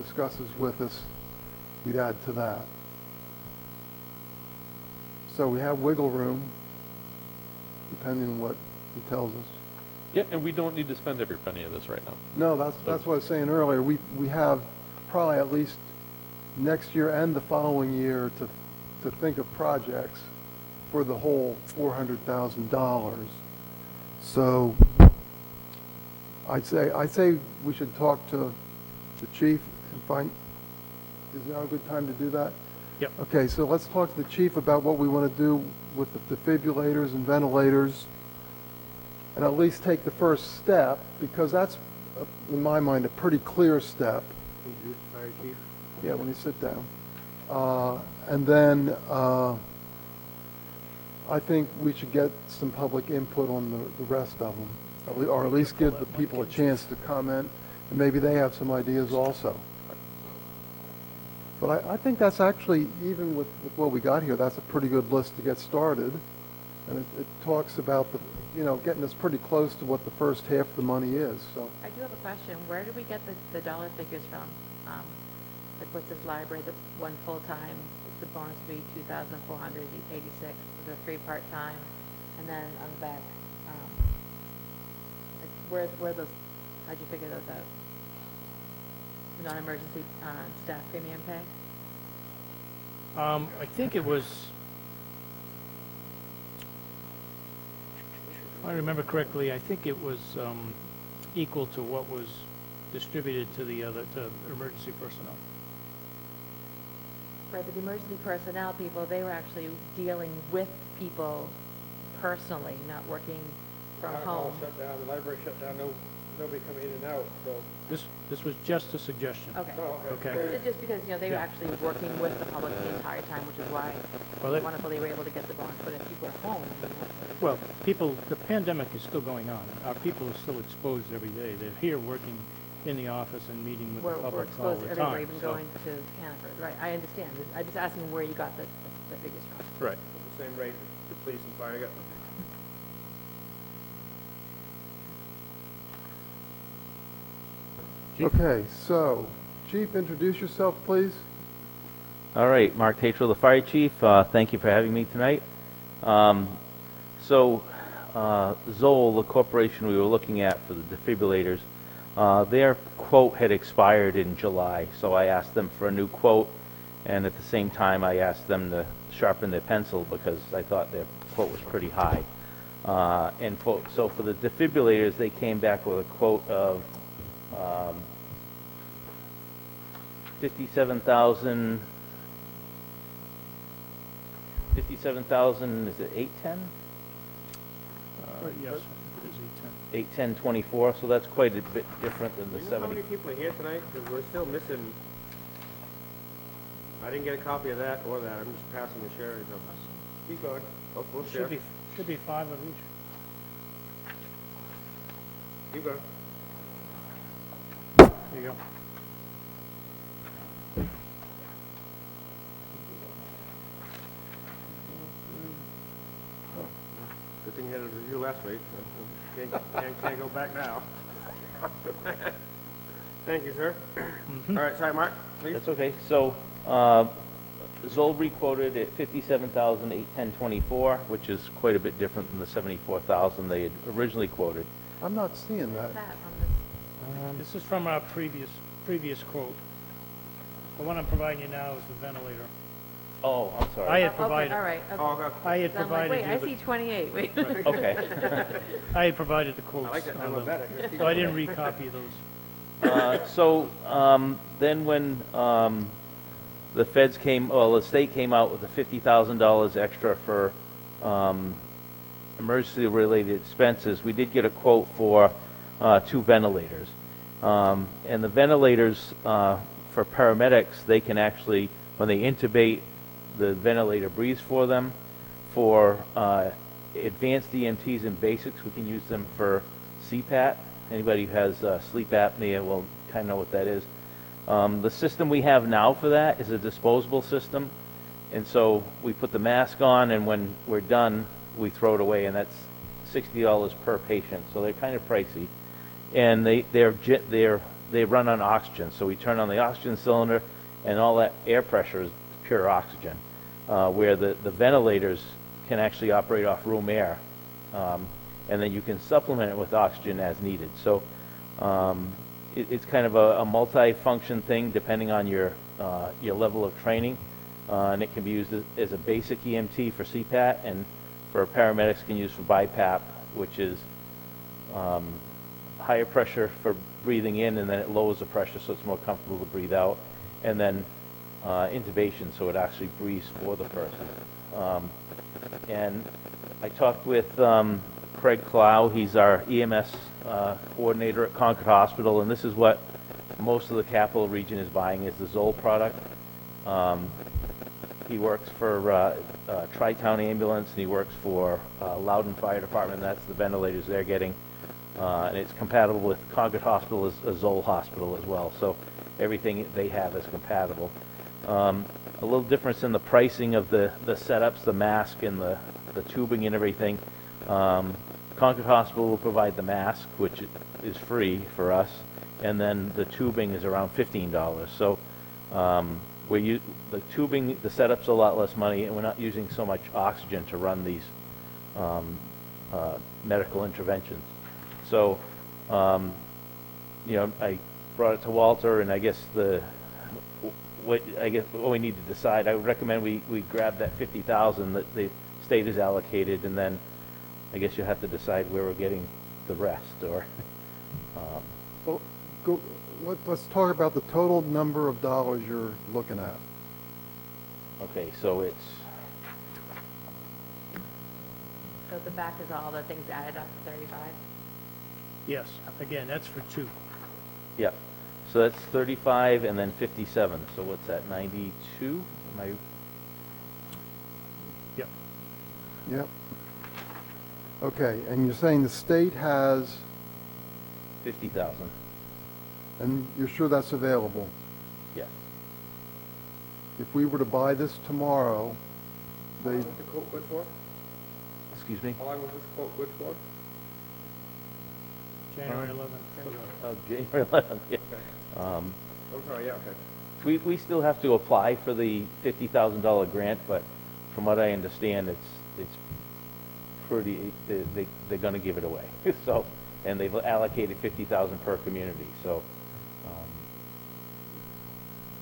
discusses with us, we'd add to that. So we have wiggle room, depending on what he tells us. Yeah, and we don't need to spend every penny of this right now. No, that's what I was saying earlier. We have probably at least next year and the following year to think of projects for the whole $400,000. So I'd say we should talk to the chief and find, is now a good time to do that? Yep. Okay, so let's talk to the chief about what we want to do with the defibrillators and ventilators, and at least take the first step, because that's in my mind, a pretty clear step. Introduce fire chief. Yeah, when you sit down. And then I think we should get some public input on the rest of them, or at least give the people a chance to comment, and maybe they have some ideas also. But I think that's actually, even with what we got here, that's a pretty good list to get started. And it talks about getting us pretty close to what the first half of the money is, so. I do have a question. Where do we get the dollar figures from? Like, what's this library, the one full-time, the bonus would be 2,486, the 3 part-time, and then on the back, like, where those, how'd you figure those out? The non-emergency, staff premium pay? I think it was, if I remember correctly, I think it was equal to what was distributed to the emergency personnel. Right, but the emergency personnel people, they were actually dealing with people personally, not working from All home. shut down, the library shut down, nobody coming in and out, so. This was just a suggestion. Okay. Oh, Okay. It's just because, they were Yeah. actually working with the public the entire time, which is why Well, it's wonderful they were able to get the bonus, but if people are home, Well, the pandemic is still going on. Our people are still exposed every day. They're here working in the office and meeting with we're the public all exposed the everywhere, time. even so- going to Hannaford, right? I understand. I'm just asking where you got the figures from. Right. The same rate the police and fire got. Okay, so, Chief, introduce yourself, please. All right, Mark Tatro, the fire chief. Thank you for having me tonight. Zoll, the corporation we were looking at for the defibrillators, their quote had expired in July, so I asked them for a new quote, and at the same time, I asked them to sharpen their pencil because I thought their quote was pretty high. So for the defibrillators, they came back with a quote of 57,000, is it 810? Yes, it is 810. 81024, so that's quite a bit different than the You know how 70. many people are here tonight? 'Cause we're still missing, I didn't get a copy of that or that, I'm just passing the sherry. Keep going, we'll share. Should be 5 of each. Keep going. There you go. Good thing you had a review last week. Can't go back now. Thank you, sir. All right, sorry, Mark, please. That's okay. So, Zoll requoted at 57,810.24, which is quite a bit different than the 74,000 they had originally quoted. I'm not seeing that. That on this, This is from our previous quote. The one I'm providing you now is the ventilator. Oh, I'm I sorry. had okay, provided, all right, Oh, okay. okay. I had So I'm like, provided wait, I you, see 28, wait. Okay. I had provided the quotes. I like that on number them. better. Keep So I going. didn't recopy those. Then when the feds came, well, the state came out with the $50,000 extra for emergency-related expenses, we did get a quote for 2 ventilators. And the ventilators for paramedics, they can actually, when they intubate, the ventilator breathes for them. For advanced EMTs and basics, we can use them for CPAP. Anybody who has sleep apnea will kind of know what that is. The system we have now for that is a disposable system. And so we put the mask on, and when we're done, we throw it away, and that's $60 per patient. So they're kind of pricey. And they run on oxygen. So we turn on the oxygen cylinder, and all that air pressure is pure oxygen, where the ventilators can actually operate off room air. And then you can supplement it with oxygen as needed. So it's kind of a multi-function thing depending on your level of training. And it can be used as a basic EMT for CPAT, and for paramedics can use for BiPAP, which is higher pressure for breathing in, and then it lowers the pressure so it's more comfortable to breathe out. And then intubation, so it actually breathes for the person. And I talked with Craig Clow. He's our EMS coordinator at Concord Hospital, and this is what most of the capital region is buying, is the Zoll product. He works for Tri-Town Ambulance, and he works for Loudon Fire Department. That's the ventilators they're getting. And it's compatible with Concord Hospital as a Zoll hospital as well. So everything they have is compatible. A little difference in the pricing of the setups, the mask and the tubing and everything. Concord Hospital will provide the mask, which is free for us, and then the tubing is around $15. So the tubing, the setup's a lot less money, and we're not using so much oxygen to run these medical interventions. So, I brought it to Walter, and I guess what we need to decide, I would recommend we grab that 50,000 that the state has allocated, and then I guess you have to decide where we're getting the rest, or, Well, let's talk about the total number of dollars you're looking at. okay, so it's, So the back is all the things added up to 35? Yes, again, that's for two. yeah, so that's 35 and then 57, so what's that, 92? Am I, Yep. Yep. Okay, and you're saying the state has, 50,000, and you're sure that's available? yes. If we were to buy this tomorrow, How long they, was the quote good for? Excuse me? How long was this quote good for? January 11th. Oh, January 11th, yeah. I'm sorry, yeah, okay. We still have to apply for the $50,000 grant, but from what I understand, it's pretty, they're gonna give it away. So, and they've allocated 50,000 per community, so,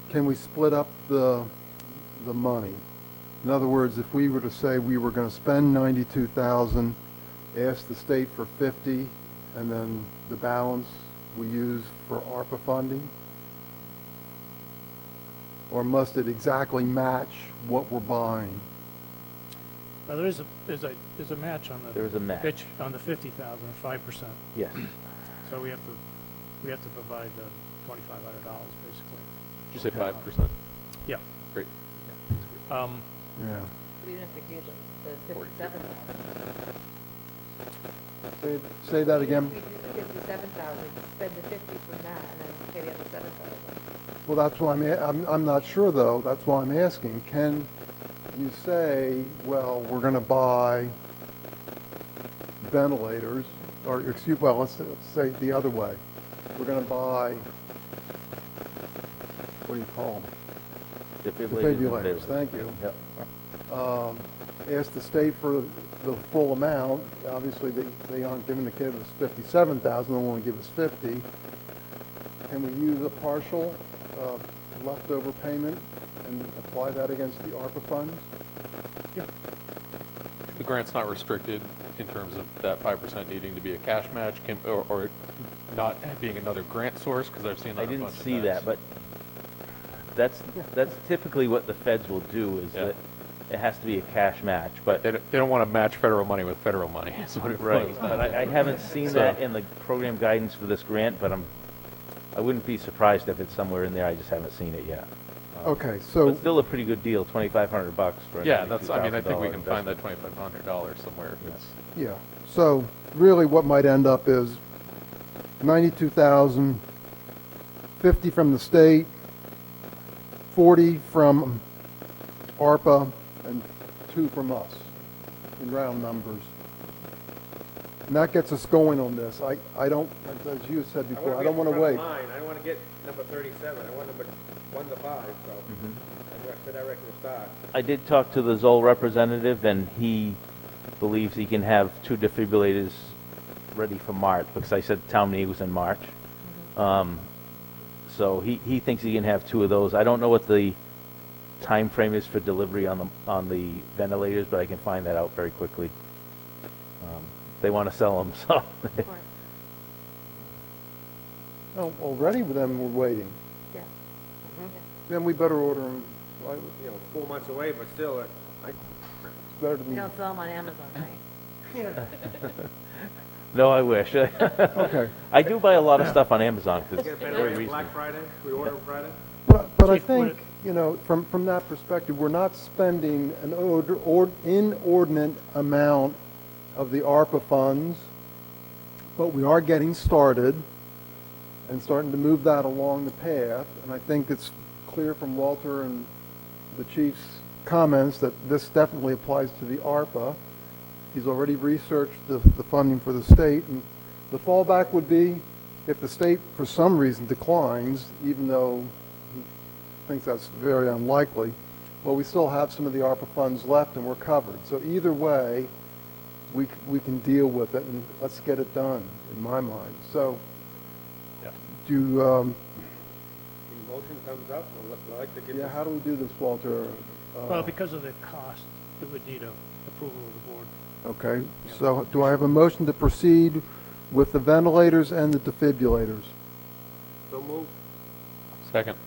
can we split up the money? In other words, if we were to say we were going to spend 92,000, ask the state for 50, and then the balance we use for ARPA funding? Or must it exactly match what we're buying? Well, there's a match on the. There is a match. Pitch on the 50,000, 5%. yes. So we have to provide the $2,500 basically. Did you say 5%? Yeah. Great. Yeah. Even if we do the 57,000. Say that again? If we do the 57,000, spend the 50 from that, and then pay the other 7,000. Well, that's why I'm not sure, though. That's why I'm asking. Can you say, well, we're going to buy ventilators, or let's say it the other way. We're going to buy, what do you call them? Defibrillators, thank you. Yep. Ask the state for the full amount. Obviously, they aren't going to give us 57,000, they want to give us 50. Can we use a partial leftover payment and apply that against the ARPA funds? The grant's not restricted in terms of that 5% needing to be a cash match, or not being another grant source, because I've seen that I a didn't bunch of see times. that, but that's typically what the feds will do, is Yeah. that it has to be a cash match, but, They don't want to match federal money with federal money, is what it right, boils but down to. I haven't seen So- that in the program guidance for this grant, but I wouldn't be surprised if it's somewhere in there, I just haven't seen it yet. Okay, so, But still a pretty good deal, $2,500 for a Yeah, I think we $92,000 can find that investment. $2,500 somewhere. if it's- yeah, so really what might end up is 92,000, 50 from the state, 40 from ARPA, and 2 from us, in round numbers. And that gets us going on this. I don't, as you said before, I don't want to wait. I don't want to get number 37, I want number 1 to 5, so that's the direction to start. I did talk to the Zoll representative, and he believes he can have 2 defibrillators ready for March, because I said town meeting was in March. So he thinks he can have 2 of those. I don't know what the time frame is for delivery on the ventilators, but I can find that out very quickly. They want to sell them, so. Of course. Oh, already with them, we're waiting. Yeah. Then we better order them. You know, 4 months away, but still, It's better to You be, don't sell them on Amazon, right? No, I wish. Okay. I do buy a lot of stuff on Amazon because Get it's a better very rate reasonable. Black Friday, we order Friday? But I Chief, would think, you know, from that perspective, we're not spending an inordinate amount of the ARPA funds, but we are getting started and starting to move that along the path. And I think it's clear from Walter and the chief's comments that this definitely applies to the ARPA. He's already researched the funding for the state, and the fallback would be if the state, for some reason, declines, even though he thinks that's very unlikely, well, we still have some of the ARPA funds left and we're covered. So either way, we can deal with it, and let's get it done, in my mind. So, do, When the motion comes up, I'd like to get yeah, this. how do we do this, Walter? Well, because of the cost, it would need a approval of the board. Okay, so do I have a motion to proceed with the ventilators and the defibrillators? So move. Second.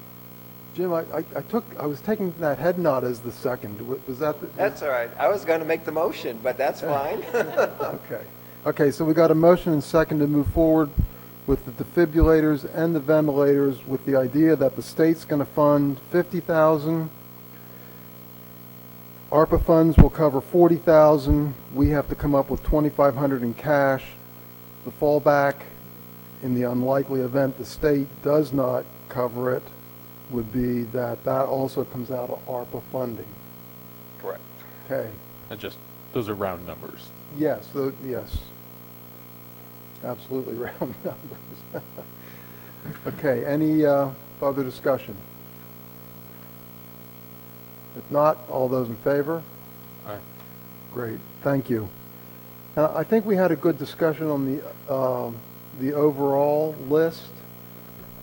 Jim, I was taking that head nod as the second. Was that? That's all right. I was going to make the motion, but that's fine. Okay. Okay, so we got a motion and second to move forward with the defibrillators and the ventilators with the idea that the state's going to fund 50,000. ARPA funds will cover 40,000. We have to come up with 2,500 in cash. The fallback, in the unlikely event the state does not cover it, would be that also comes out of ARPA funding. Correct. Okay. And just, those are round numbers. Yes, yes. Absolutely round numbers. Okay, any further discussion? If not, all those in favor? Aye. Great, thank you. I think we had a good discussion on the overall list.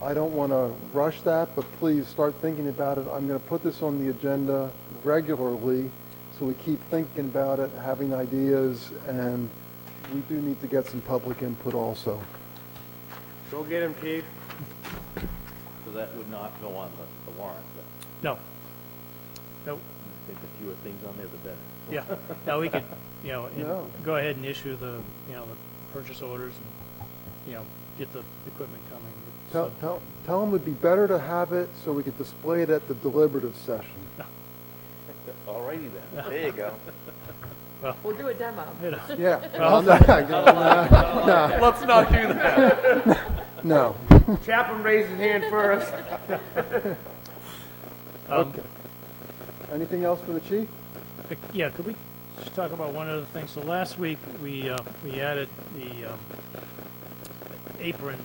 I don't want to rush that, but please start thinking about it. I'm going to put this on the agenda regularly, so we keep thinking about it, having ideas, and we do need to get some public input also. Go get him, chief. So that would not go on the warrant. But No. No, I think the fewer things on there, the better. yeah, no, we could, and No. go ahead and issue the purchase orders and, get the equipment coming. Tell them it'd be better to have it so we could display it at the deliberative session. Alrighty then. There you go. We'll do a demo. Yeah. Well, Let's not do that. No. Chaplain raised his hand first. Okay. Anything else for the chief? Yeah, could we just talk about one other thing? So last week, we added the apron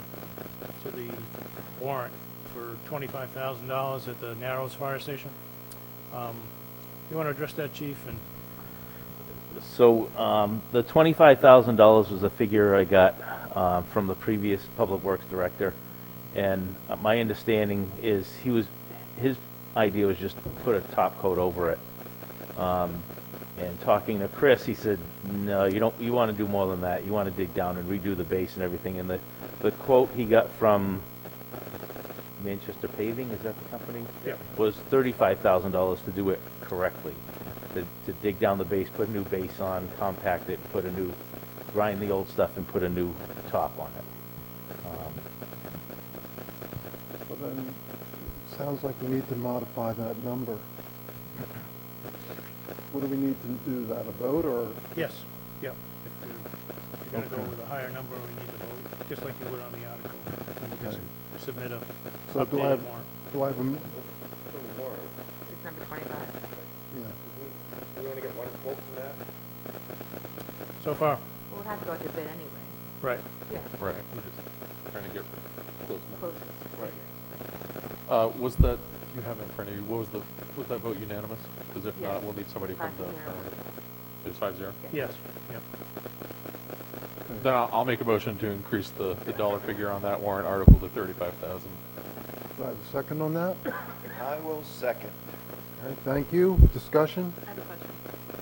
to the warrant for $25,000 at the Narrows Fire Station. You want to address that, Chief? And So the $25,000 was a figure I got from the previous Public Works Director, and my understanding is his idea was just to put a top coat over it. And talking to Chris, he said, no, you want to do more than that. You want to dig down and redo the base and everything. And the quote he got from Manchester Paving, is that the company? Yeah. Was $35,000 to do it correctly. To dig down the base, put a new base on, compact it, grind the old stuff and put a new top on it. Well, then, it sounds like we need to modify that number. What do we need to do, that, a vote, or? yes, yeah, if you're going to go with a higher number, we need to vote, just like you would on the article. And we Okay. just submit a So do I have, updated warrant. do I have a, It's number 25. yeah. You want to get one quote from that? So far, We'll have to go to bid anyway. right. Yeah, Right, we're just trying to get close enough. closest. Was that, you have it in front of you, was that vote unanimous? Because if Yes. not, we'll need somebody from the, 5-0. it was 5-0? Yes, yep. Then I'll make a motion to increase the dollar figure on that warrant article to 35,000. Do I have a second on that? I will second. Okay, thank you. Discussion? I have a question.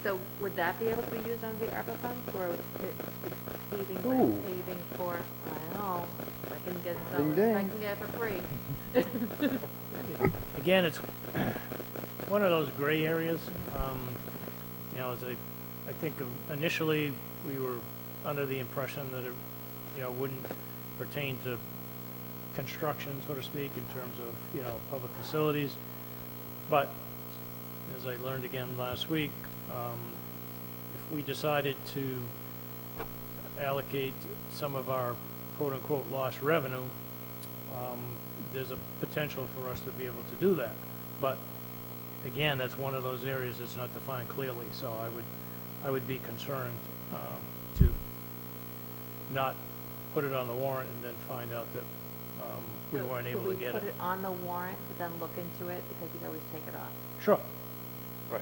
So would that be able to be used under the ARPA funds, or paving, Ooh. paving for, I don't know, if I can get Ding, some, ding. if I can get it for free. Again, it's one of those gray areas. As I think initially we were under the impression that it, wouldn't pertain to construction, so to speak, in terms of, public facilities. But as I learned again last week, if we decided to allocate some of our quote-unquote lost revenue, there's a potential for us to be able to do that. But again, that's one of those areas that's not defined clearly, so I would be concerned to not put it on the warrant and then find out that we weren't able to get Could we put it. it on the warrant, but then look into it, because you can always take it off? Sure. Right.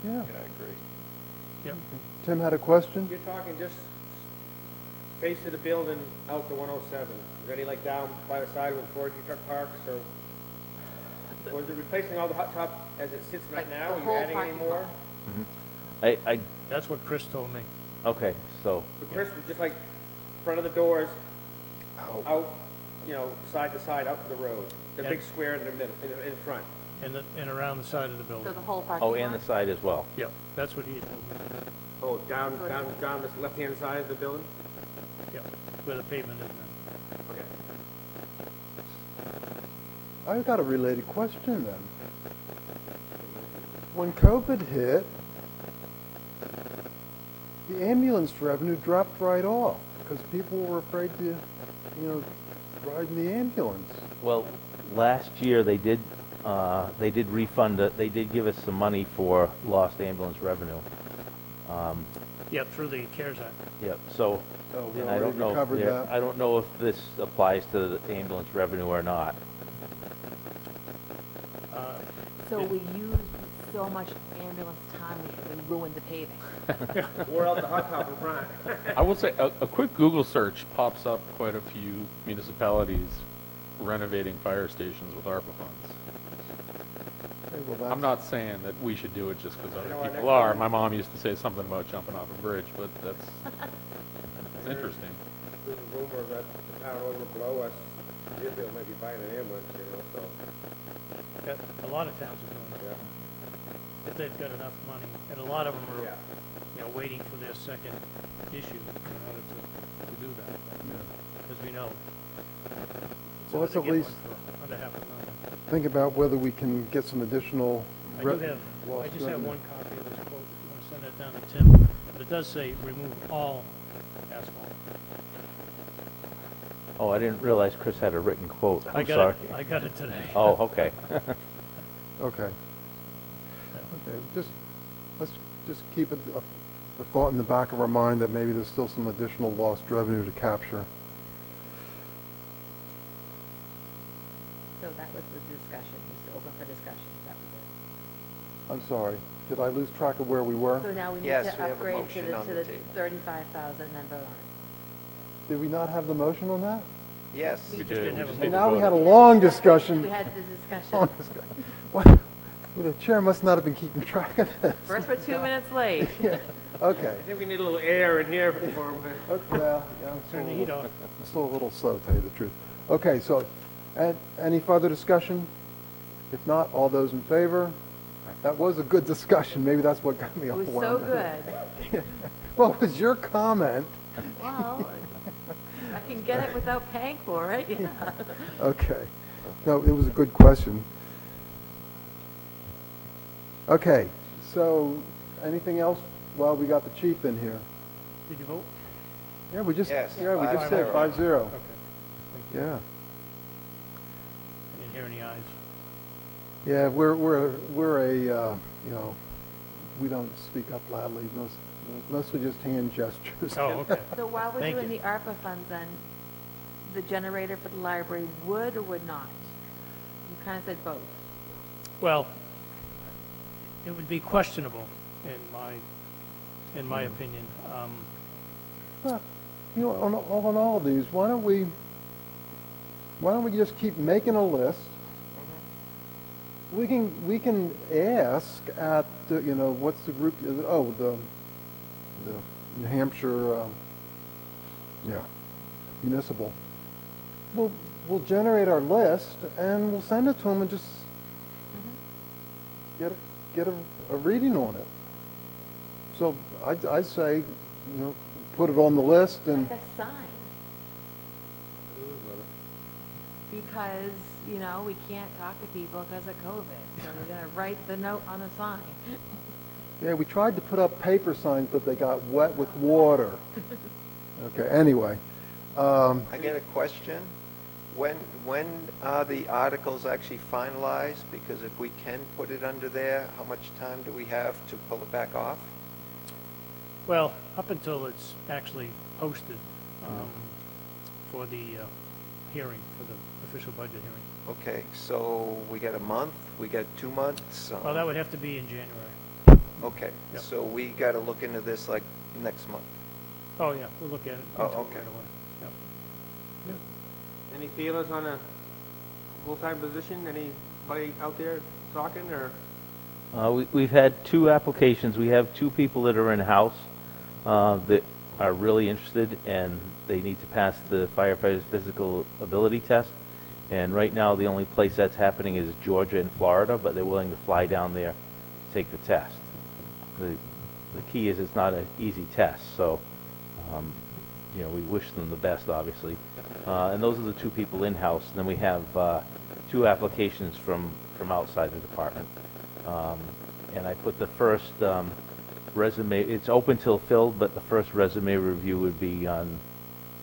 Yeah. Yeah, I agree. Yep. Tim had a question? You're talking just face of the building out to 107. Is there any like down by the side where the forestry truck parks, or is it replacing all the hot top as it sits right Like now? the Are you whole adding any parking more? lot. I, That's what Chris told me. okay, so, So Chris, just like front of the doors, out, side to side, out to the road. The Yeah. big square in the middle, in front. And around the side of the So building. the whole parking oh, lot? and the side as well. Yep, that's what he told me. Oh, down the left-hand side of the building? Yep, where the pavement is now. Okay. I've got a related question then. When COVID hit, the ambulance revenue dropped right off because people were afraid to, ride in the ambulance. Well, last year they did refund it, they did give us some money for lost ambulance revenue. Yep, through the CARES Act. Yep, so, Oh, we and I already don't know, recovered that. I don't know if this applies to the ambulance revenue or not. So we used so much ambulance time, we ruined the paving. Wore out the hot top in front. I will say, a quick Google search pops up quite a few municipalities renovating fire stations with ARPA funds. Okay, well, that's- I'm not saying that we should do it just because You know other what, people next are. time- My mom used to say something about jumping off a bridge, but that's interesting. There's a rumor that the town over below us, Deerfield may be buying an ambulance, so. That- A lot of towns are doing Yeah. that, if they've got enough money. And a lot of them are, Yeah. waiting for their second issue in order to do that, as we know. It's Well, let's hard to at get least one for under $500,000. think about whether we can get some additional. I do have, I lost just have revenue. one copy of this quote, if you want to send that down to Tim, but it does say remove all asphalt. Oh, I didn't realize Chris had a written quote, I I'm got sorry. it, I got it today. Oh, okay. Okay. Okay, let's just keep it, the thought in the back of our mind that maybe there's still some additional lost revenue to capture. So that was the discussion, he's open for discussion, that was I'm sorry, did I lose track of where we were? it. So now we need Yes, to we have a upgrade to motion the, on to the the table. 35,000 and then vote on it. Did we not have the motion on that? Yes. We just did. didn't We have just a need And to now we vote. had a long discussion. We had the Long discussion. discussion. What? Well, the chair must not have been keeping track of this. First, we're 2 minutes late. Yeah, okay. I think we need a little air in here for him. Okay, well, yeah, I'm Turn the still a heat little- off. I'm still a little slow, to tell you the truth. Okay, so, any further discussion? If not, all those in favor? That was a good discussion, maybe that's what got me It off was so wound up. good. Well, it was your comment. Well, I can get it without paying for it, yeah. Okay. No, it was a good question. Okay, so, anything else while we got the chief in here? Did you vote? Yeah, we just, Yes, yeah, we just said 5-0. 5-0. Okay. Thank you. Yeah. I didn't hear any ayes. Yeah, we're a, we don't speak up loudly, mostly just hand gestures. Oh, okay. So while we're Thank doing you. the ARPA funds then, the generator for the library would or would not? You kind of said both. Well, it would be questionable in my opinion. Well, on all of these, why don't we just keep making a list? We can ask at, what's the group, the New Hampshire, municipal. We'll generate our list and we'll send it to them and just get a reading on it. So I'd say, put it on the list and, Like a sign. Because, you know, we can't talk to people because of COVID, so we're gonna write the note on the sign. yeah, we tried to put up paper signs, but they got wet with water. Okay, anyway. I get a question. When are the articles actually finalized? Because if we can put it under there, how much time do we have to pull it back off? Well, up until it's actually posted for the hearing, for the official budget hearing. Okay, so we got a month, we got 2 months? Well, that would have to be in January. Okay, Yep. so we got to look into this like next month. Oh, yeah, we'll look at it. Oh, into it okay. right away. Yep. Any feelers on a full-time position? Anybody out there talking, or? We've had 2 applications. We have 2 people that are in-house that are really interested, and they need to pass the firefighter's physical ability test. And right now, the only place that's happening is Georgia and Florida, but they're willing to fly down there to take the test. The key is it's not an easy test, so, you know, we wish them the best, obviously. And those are the 2 people in-house. Then we have 2 applications from outside the department. And I put the first resume, it's open till filled, but the first resume review would be on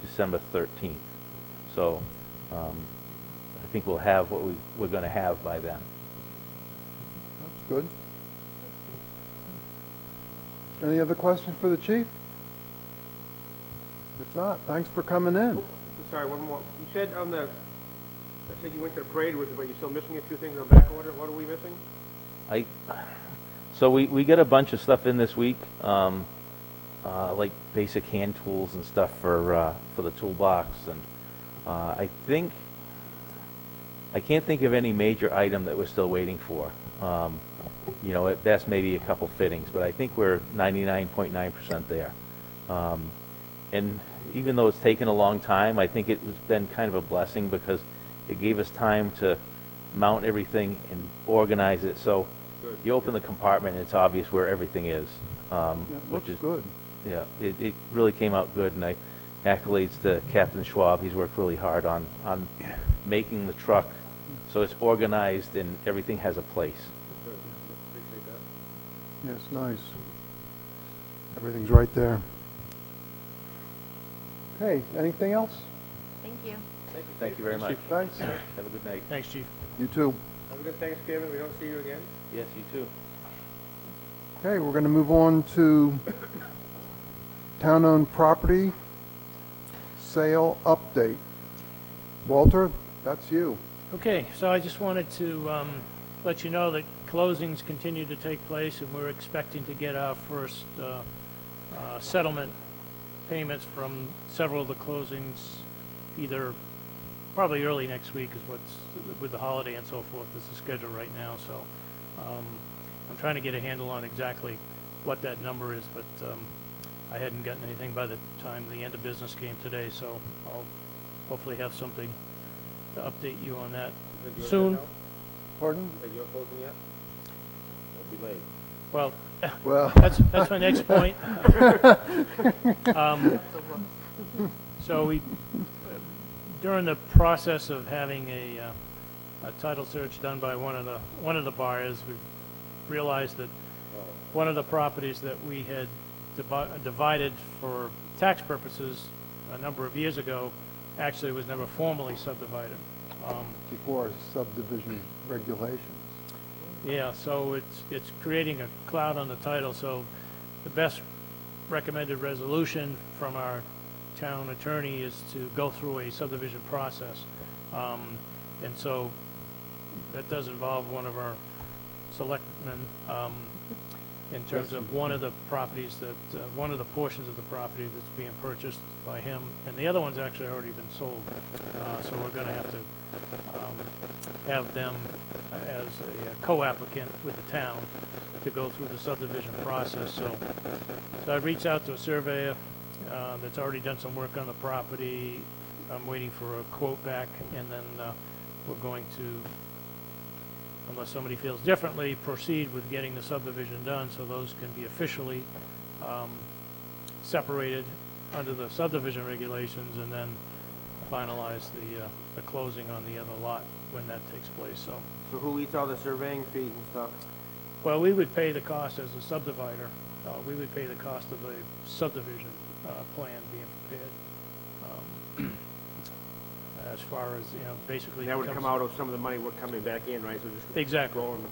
December 13th. So I think we'll have what we're going to have by then. That's good. Any other questions for the chief? If not, thanks for coming in. Sorry, one more. You said I said you went to the parade with it, but you're still missing a few things on back order. What are we missing? So we get a bunch of stuff in this week, like basic hand tools and stuff for the toolbox, and I can't think of any major item that we're still waiting for. You know, at best maybe a couple fittings, but I think we're 99.9% there. And even though it's taken a long time, I think it's been kind of a blessing because it gave us time to mount everything and organize it. So you open the compartment and it's obvious where everything is, which Looks is good. yeah. It really came out good, and accolades to Captain Schwab. He's worked really hard on making the truck so it's organized and everything has a place. Yes, nice. Everything's right there. Okay, anything else? Thank you. Thank you very much. Thanks. Have a good night. Thanks, chief. You too. Have a good Thanksgiving. We don't see you again. Yes, you too. Okay, we're going to move on to town-owned property sale update. Walter, that's you. Okay, so I just wanted to let you know that closings continue to take place, and we're expecting to get our first settlement payments from several of the closings, either probably early next week is what's, with the holiday and so forth, is the schedule right now. So I'm trying to get a handle on exactly what that number is, but I hadn't gotten anything by the time the end of business came today, so I'll hopefully have something to update you on that soon. Pardon? Are you closing yet? It'll be late. Well, Well, that's my next point. So during the process of having a title search done by one of the buyers, we realized that one of the properties that we had divided for tax purposes a number of years ago actually was never formally subdivided. before subdivision regulations. Yeah, so it's creating a cloud on the title, so the best recommended resolution from our town attorney is to go through a subdivision process. And so that does involve one of our selectmen, in terms of one of the properties that, one of the portions of the property that's being purchased by him, and the other one's actually already been sold. So we're gonna have to have them as a co-applicant with the town to go through the subdivision process. So I reached out to a surveyor that's already done some work on the property. I'm waiting for a quote back, and then we're going to, unless somebody feels differently, proceed with getting the subdivision done so those can be officially separated under the subdivision regulations, and then finalize the closing on the other lot when that takes place, so. So who eats all the surveying fees and stuff? Well, we would pay the cost as a subdivider. We would pay the cost of the subdivision plan being prepared. As far as, basically. That would comes- come out of some of the money we're coming back in, right? So just Exactly. go on.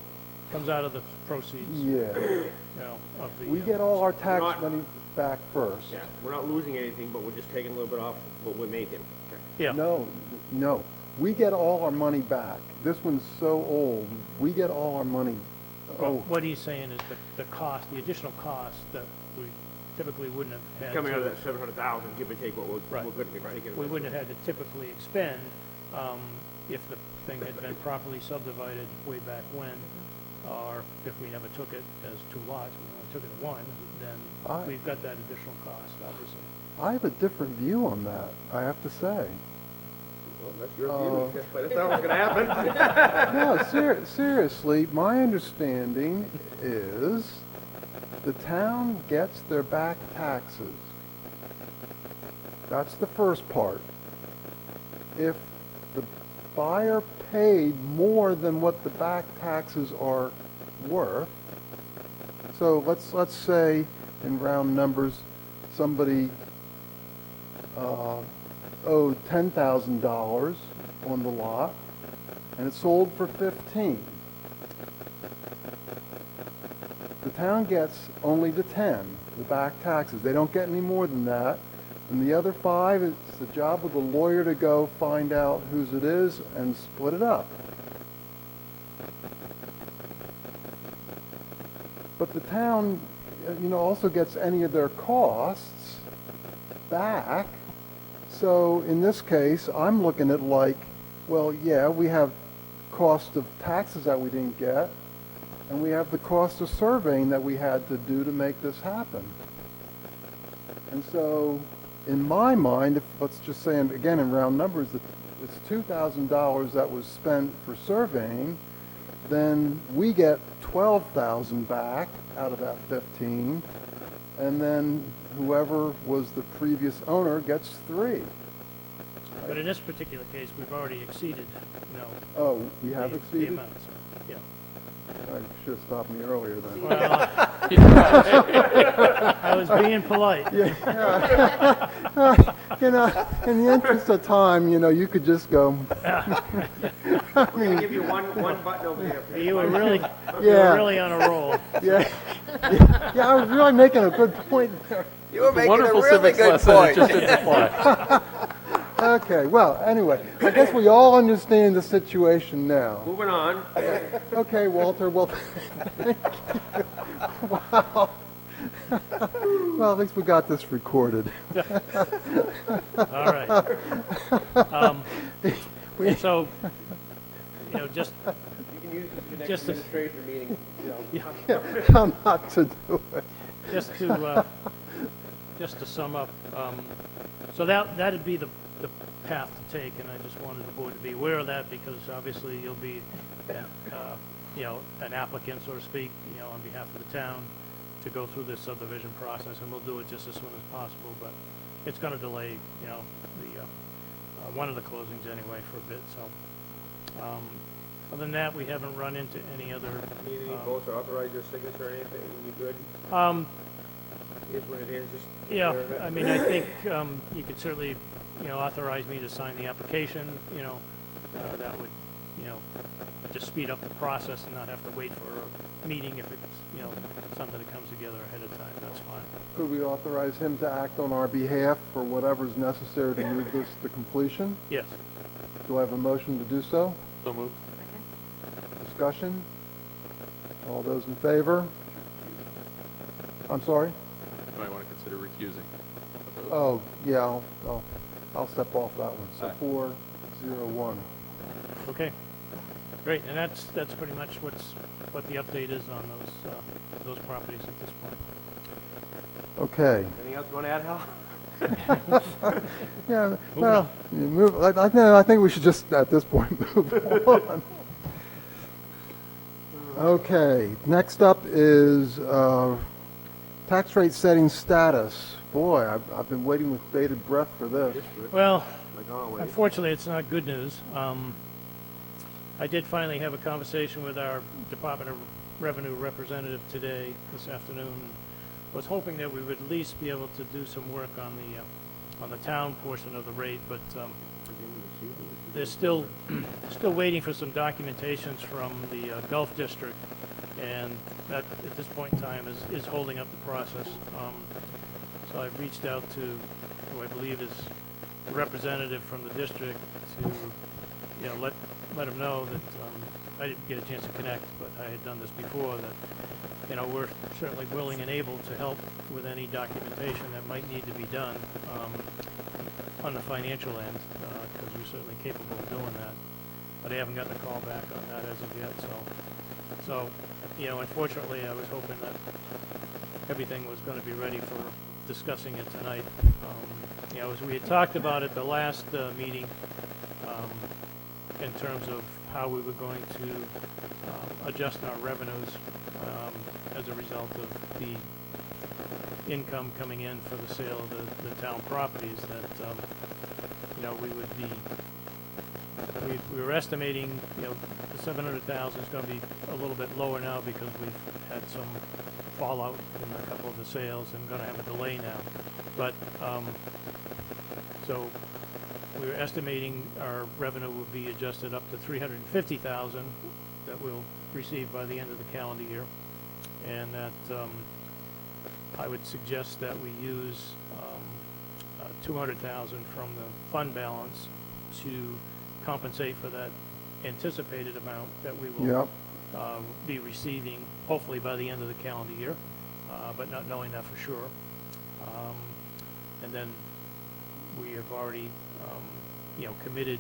Comes out of the proceeds, Yeah, of the. we get all our tax Not- money back first. Yeah, we're not losing anything, but we're just taking a little bit off what we're making. Yeah. No, we get all our money back. This one's so old, we get all our money. Well, Oh, what he's saying is the cost, the additional cost that we typically wouldn't have had. Coming out of to- that 700,000, give or take what Right. we're going to take it. We wouldn't have had to typically expend, if the thing had been properly subdivided way back when, or if we never took it as two lots, we only took it as one, then we've got that additional cost, obviously. I have a different view on that, I have to say. Well, that's your view, but that's not what's going to happen. No, seriously, my understanding is the town gets their back taxes. That's the first part. If the buyer paid more than what the back taxes are worth, so let's say, in round numbers, somebody owed $10,000 on the lot, and it sold for 15. The town gets only the 10, the back taxes. They don't get any more than that. And the other 5, it's the job of the lawyer to go find out whose it is and split it up. But the town, also gets any of their costs back. So in this case, I'm looking at like, well, yeah, we have cost of taxes that we didn't get, and we have the cost of surveying that we had to do to make this happen. And so, in my mind, if, let's just say, again, in round numbers, that it's $2,000 that was spent for surveying, then we get $12,000 back out of that 15, and then whoever was the previous owner gets 3. But in this particular case, we've already exceeded, Oh, we have the exceeded? amount, so, yeah. I should have stopped me earlier then. Well, I was being polite. In the interest of time, you could just go. We're going to give you one button over there. You were really, Yeah. on a roll. Yeah, I was really making a good point there. You were making a Wonderful really civics good lesson, it point. just didn't apply. Okay, well, anyway, I guess we all understand the situation now. Moving on. Okay, Walter, well, thank you. Wow. Well, at least we got this recorded. All right. So, just, You can use this for next Just to- administration meeting, How not to do it. just to sum up, so that'd be the path to take, and I just wanted the board to be aware of that, because obviously you'll be, an applicant, so to speak, on behalf of the town, to go through this subdivision process, and we'll do it just as soon as possible, but it's gonna delay, one of the closings anyway for a bit, so. Other than that, we haven't run into any other, need any votes or authorize your signature or anything, you good? Is what it is, just. take yeah, care of it. I mean, I think, you could certainly, authorize me to sign the application, that would, just speed up the process and not have to wait for a meeting if it's, something that comes together ahead of time, that's fine. Could we authorize him to act on our behalf for whatever's necessary to move this to completion? Yes. Do I have a motion to do so? So moved. Discussion? All those in favor? I'm sorry? You might want to consider recusing. Oh, yeah, I'll step off that one. So 4-0-1. Okay, great, and that's pretty much what the update is on those properties at this point. Okay. Anything else you want to add, Hal? Yeah, well, I think we should just, at this point, move on. Okay, next up is tax rate setting status Boy, I've been waiting with bated breath for this. Well, unfortunately, it's not good news. I did finally have a conversation with our Department of Revenue representative today, this afternoon. Was hoping that we would at least be able to do some work on the town portion of the rate, but they're still waiting for some documentations from the Gulf District, and that, at this point in time, is holding up the process. So I've reached out to who I believe is the representative from the district to, you know, let him know that, I didn't get a chance to connect, but I had done this before, that, you know, we're certainly willing and able to help with any documentation that might need to be done, on the financial end, because we're certainly capable of doing that. But I haven't gotten a call back on that as of yet, so, you know, unfortunately, I was hoping that everything was gonna be ready for discussing it tonight. You know, as we had talked about at the last meeting, in terms of how we were going to adjust our revenues as a result of the income coming in for the sale of the town properties, that, you know, we would be, we were estimating, you know, the 700,000 is going to be a little bit lower now because we've had some fallout in a couple of the sales and going to have a delay now. But, so we were estimating our revenue would be adjusted up to 350,000 that we'll receive by the end of the calendar year. And that, I would suggest that we use 200,000 from the fund balance to compensate for that anticipated amount that we will be receiving, hopefully by the end of the calendar year, but not knowing that for sure. And then we have already, you know, committed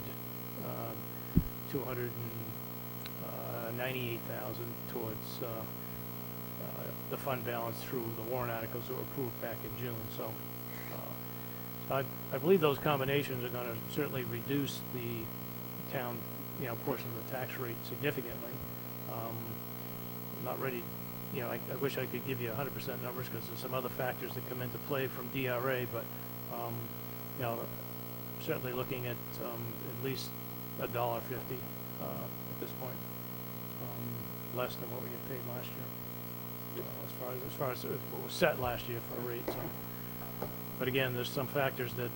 298,000 towards the fund balance through the warrant articles that were approved back in June. So, I believe those combinations are going to certainly reduce the town, you know, portion of the tax rate significantly. I'm not ready, you know, I wish I could give you 100% numbers because there's some other factors that come into play from DRA, but, you know, certainly looking at least $1.50 at this point, less than what we had paid last year, as far as what was set last year for a rate. So. But again, there's some factors that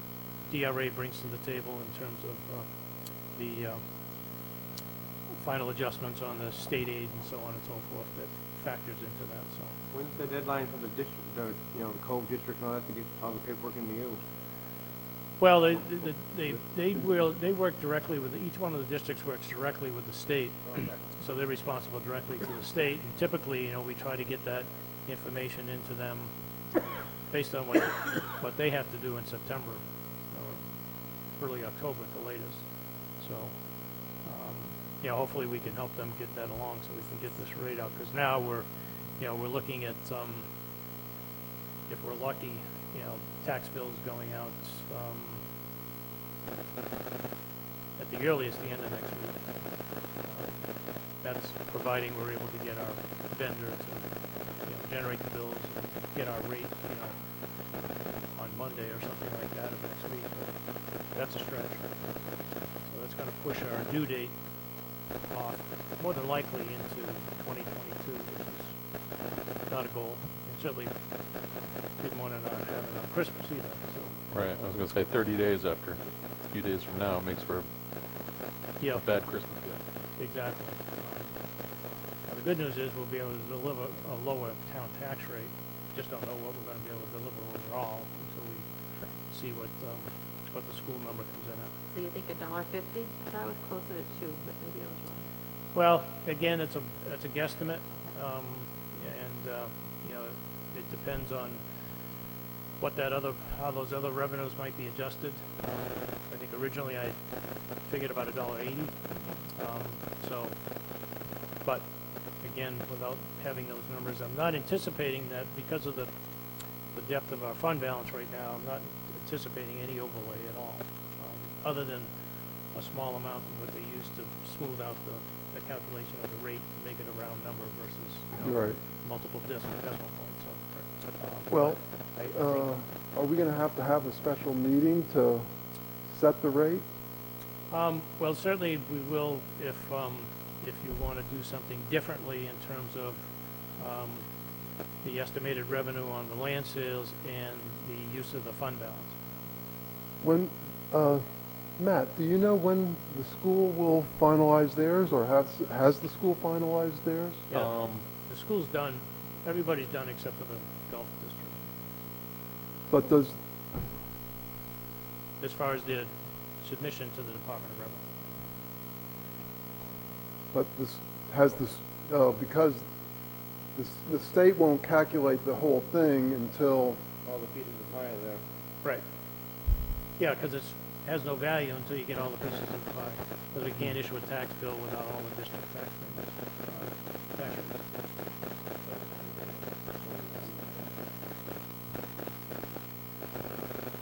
DRA brings to the table in terms of the final adjustments on the state aid and so on and so forth that factors into that. So When's the deadline for the district, the Cove District and all that to get all the paperwork into you? well, they work directly with each one of the districts works directly with the state, so they're responsible directly to the state. And typically, you know, we try to get that information into them based on what they have to do in September or early October at the latest. So, you know, hopefully we can help them get that along so we can get this rate out. Because now we're looking at, if we're lucky, you know, tax bills going out at the earliest the end of next week. That's providing we're able to get our vendor to, you know, generate the bills and get our rate, you know, on Monday or something like that of next week. But that's a stretch. So that's going to push our due date off more than likely into 2022, which is not a goal. And certainly didn't want to not have it on Christmas either. So. Right, I was going to say 30 days after, a few days from now, makes for a bad Christmas gift. Exactly. Now the good news is we'll be able to deliver a lower town tax rate. Just don't know what we're going to be able to deliver overall until we see what the school number comes in at. So you think $1.50? I thought it was closer to 2, but maybe I was wrong. Well, again, it's a guesstimate, and you know, it depends on what how those other revenues might be adjusted. I think originally I figured about $1.80. So, but again, without having those numbers, I'm not anticipating that because of the depth of our fund balance right now. I'm not anticipating any overlay at all, other than a small amount of what they use to smooth out the calculation of the rate to make it a round number versus, you know, Right. multiple decimal points. So, Well, I think are we going to have a special meeting to set the rate? Well, certainly we will if you want to do something differently in terms of the estimated revenue on the land sales and the use of the fund balance. When, Matt, do you know when the school will finalize theirs, or has the school finalized theirs? Yeah. The school's done, everybody's done except for the golf district, But does, as far as the submission to the Department of Revenue. but this, has this, because the state won't calculate the whole thing until, All the pieces of pie there. Right. Yeah, because it has no value until you get all the pieces of the pie. Because we can't issue a tax bill without all the district tax payments. Tax rates.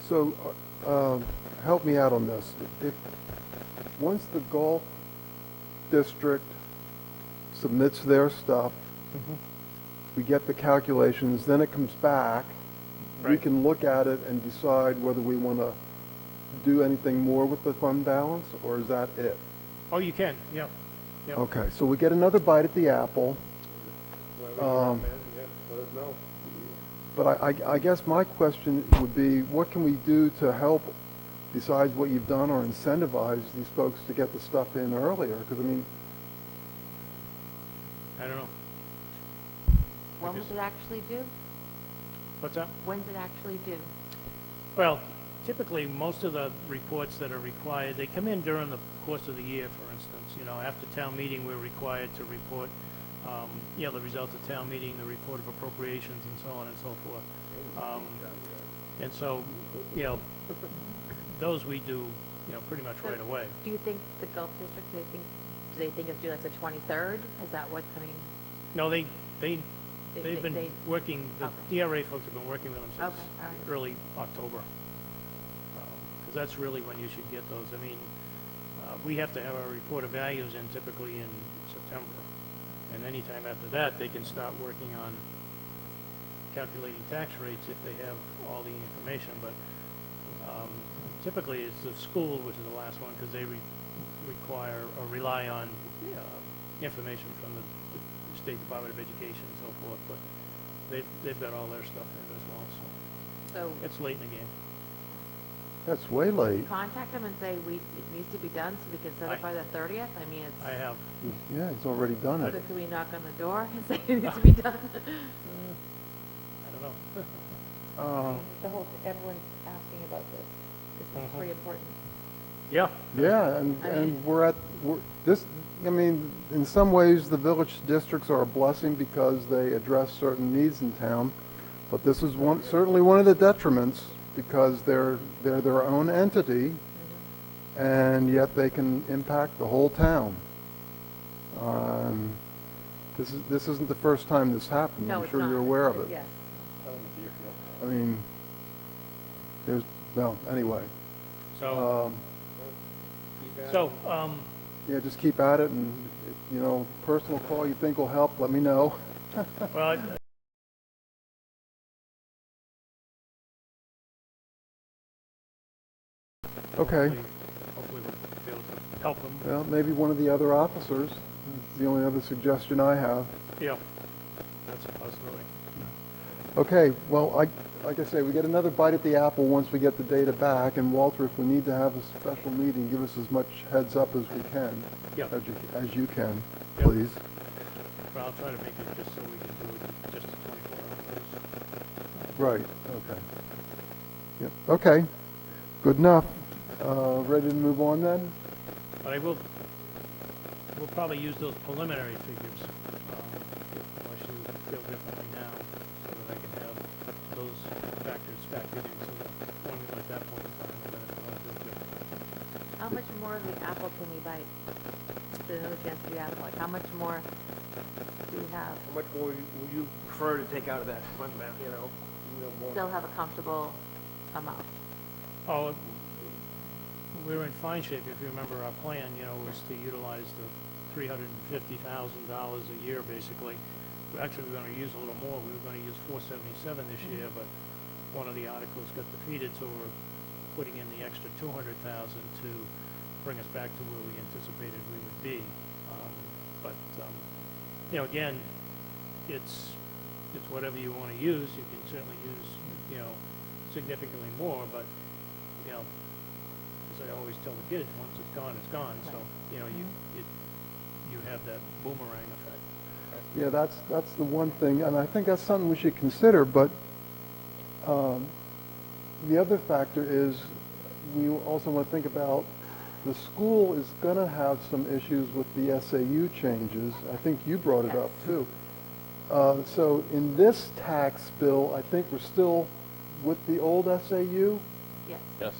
so, help me out on this. If, once the golf district submits their stuff, we get the calculations, then it comes back. We Right. can look at it and decide whether we want to do anything more with the fund balance, or is that it? Oh, you can, yeah. Yeah. Okay, so we get another bite at the apple. Let us know. But I guess my question would be, what can we do to help, besides what you've done, or incentivize these folks to get the stuff in earlier? Because, I mean, I don't know. When was Because- it actually due? What's that? When's it actually due? Well, typically, most of the reports that are required, they come in during the course of the year, for instance. You know, after town meeting, we're required to report, the results of town meeting, the report of appropriations, and so on and so forth. And so, those we do, pretty much right away. Do you think the Gulf District, do they think it's due like the 23rd? Is that what's coming? No, they've they- been working, the Okay. DRA folks have been working with them since Okay, all right. early October. Because that's really when you should get those. I mean, we have to have our report of values in typically in September. And anytime after that, they can start working on calculating tax rates if they have all the information. But typically, it's the school, which is the last one, because they require or rely on information from the State Department of Education and so forth. But they've got all their stuff in as well, so So it's late in the game. that's way late. contact them and say it needs to be done so we can set it by the 30th? I mean, I have. Yeah, he's already done so it. can we knock on the door and say it needs to be done? I don't know. Everyone's asking about this. This is Mhm. pretty important. Yeah. Yeah, and this, I mean, in some ways, the village districts are a blessing because they address certain needs in town. But this is certainly one of the detriments, because they're their own entity, and yet they can impact the whole town. This isn't the first time this happened. No, I'm it's sure not. you're aware of it. Yes. I mean, anyway. So, Yeah, just keep at it, and, personal call you think will help, let me know. well, Okay, hopefully we'll be able to help them. well, maybe one of the other officers, is the only other suggestion I have. Yeah, that's a possibility. Okay, well, like I say, we get another bite at the apple once we get the data back, and Walter, if we need to have a special meeting, give us as much heads up as we can. Yeah. As you can, Yeah. please. But I'll try to make it just so we can do it just a 24 hours. Right, okay. Yep, okay, good enough. Ready to move on then? But we'll probably use those preliminary figures, unless you feel differently now, so that I can have those factors factored into the formula at that point in time, and then if I want to do it differently. How much more of the apple can we bite? There's another chance of the apple. Like, how much more do we have? How much more would you prefer to take out of that fund balance, more? Still have a comfortable amount? Oh, we're in fine shape. If you remember, our plan, was to utilize the $350,000 a year, basically. We actually were going to use a little more. We were going to use $477 this year, but one of of the articles got defeated, so we're putting in the extra 200,000 to bring us back to where we anticipated we would be. But you know, again, it's whatever you want to use. You can certainly use, you know, significantly more, but, you know, as I always tell the kids, once it's gone, it's gone. So, you know, you have that boomerang effect. Yeah, that's the one thing, and I think that's something we should consider, but the other factor is we also want to think about the school is going to have some issues with the SAU changes. I think you brought it up, too. So in this tax bill, I think we're still with the old SAU? Yes. Yes.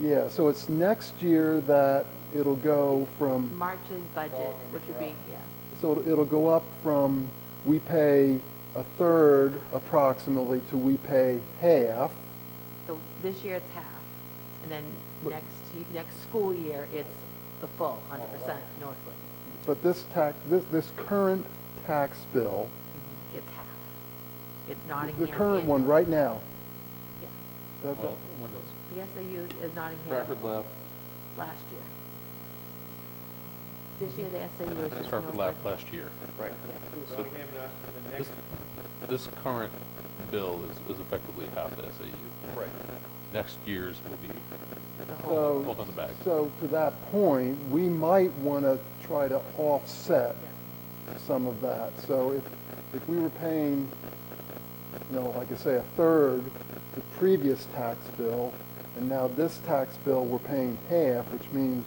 Yeah, so it's next year that it'll go from, March's budget, which would be, yeah. so it'll go up from we pay a third approximately to we pay half. So this year it's half, and then next school year, it's the full, 100% Northwood. But this current tax bill, It's half. It's Nottingham. the current and- one right now, Yeah. that- Well, when does The SAU is Nottingham Stratford left? last year. This year, the SAU is just Stratford Northwood. left last year. Right. So this current bill is effectively half the SAU. Right. Next year's will be The whole, hold on the bag. so to that point, we might want to try to offset some of that. So if we were paying, you know, like I say, a third the previous tax bill, and now this tax bill we're paying half, which means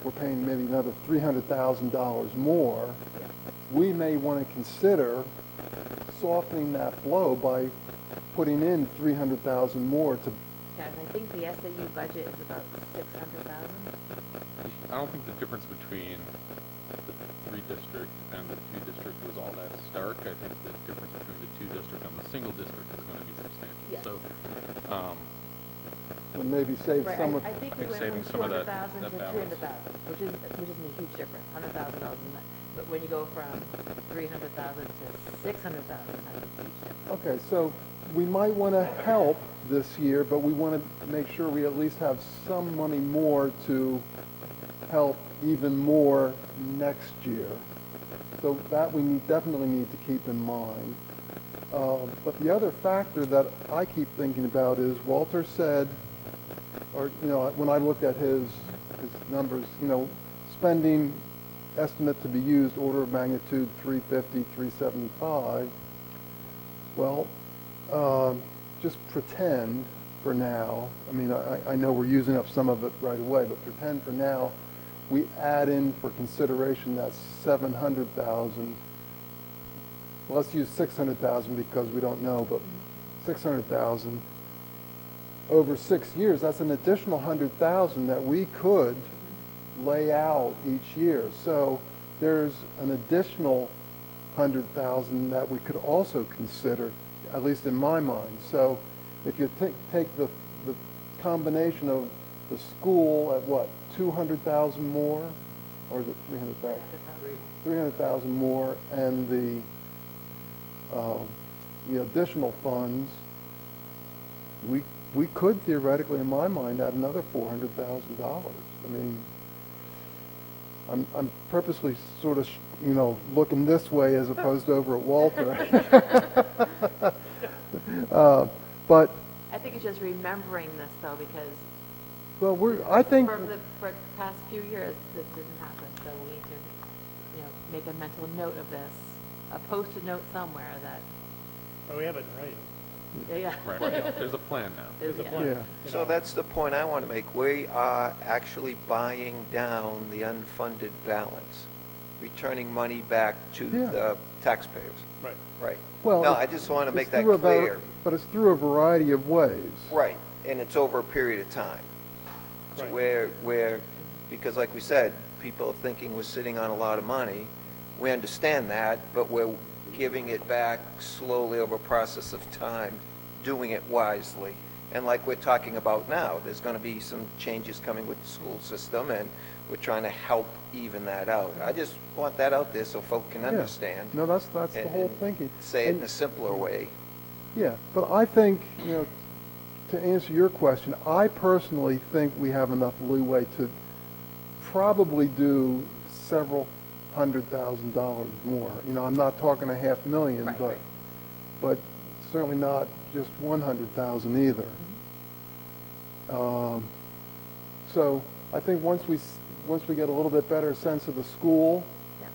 we're paying maybe another $300,000 more, we may want to consider softening that blow by putting in $300,000 more to, yeah, and I think the SAU budget is about 600,000. I don't think the difference between the 3-district and the 2-district was all that stark. I think the difference between the 2-district and the single district is going to be substantial. Yes. So, to maybe save Right, some of, I think we think went saving from some of that- 200,000 that to balance. 300,000, which isn't a huge difference, $100,000. But when you go from 300,000 to 600,000, that's a huge difference. okay, so we might want to help this year, but we want to make sure we at least have some money more to help even more next year. So that we definitely need to keep in mind. But the other factor that I keep thinking about is Walter said, or, you know, when I looked at his numbers, you know, spending estimate to be used, order of magnitude 350, 375. Well, just pretend for now, I mean, I know we're using up some of it right away, but pretend for now, we add in for consideration that 700,000. Well, let's use 600,000 because we don't know, but 600,000 over 6 years, that's an additional 100,000 that we could lay out each year. So there's an additional 100,000 that we could also consider, at least in my mind. So if you take the combination of the school at what, 200,000 more, or is it 300,000? 300,000 more, and the additional funds, we could theoretically, in my mind, add another $400,000. I mean, I'm purposely sort of, you know, looking this way as opposed to over at Walter. But, I think it's just remembering this, though, because well, I think, for the past few years, this didn't happen, so we need to, you know, make a mental note of this, a post-it note somewhere that, Oh, we have it in writing. yeah. Right. There's a plan now. There's a Yeah. plan. Yeah. You So know. that's the point I want to make. We are actually buying down the unfunded balance, returning money back to Yeah. the taxpayers. Right. Right. well. No, I just want to it's make that through a var- clear. But it's through a variety of ways. Right, and it's over a period of time. So Right. because like we said, people are thinking we're sitting on a lot of money. We understand that, but we're giving it back slowly over a process of time, doing it wisely. And like we're talking about now, there's going to be some changes coming with the school system, and we're trying to help even that out. I just want that out there so folk can Yeah. understand. No, that's the and- whole and thinking. Say it in And- a simpler way. Yeah, but I think, you know, to answer your question, I personally think we have enough leeway to probably do several $100,000 more. You know, I'm not talking $500,000, Right, but, right. but certainly not just 100,000 either. So I think once we get a little bit better sense of the school, Yeah.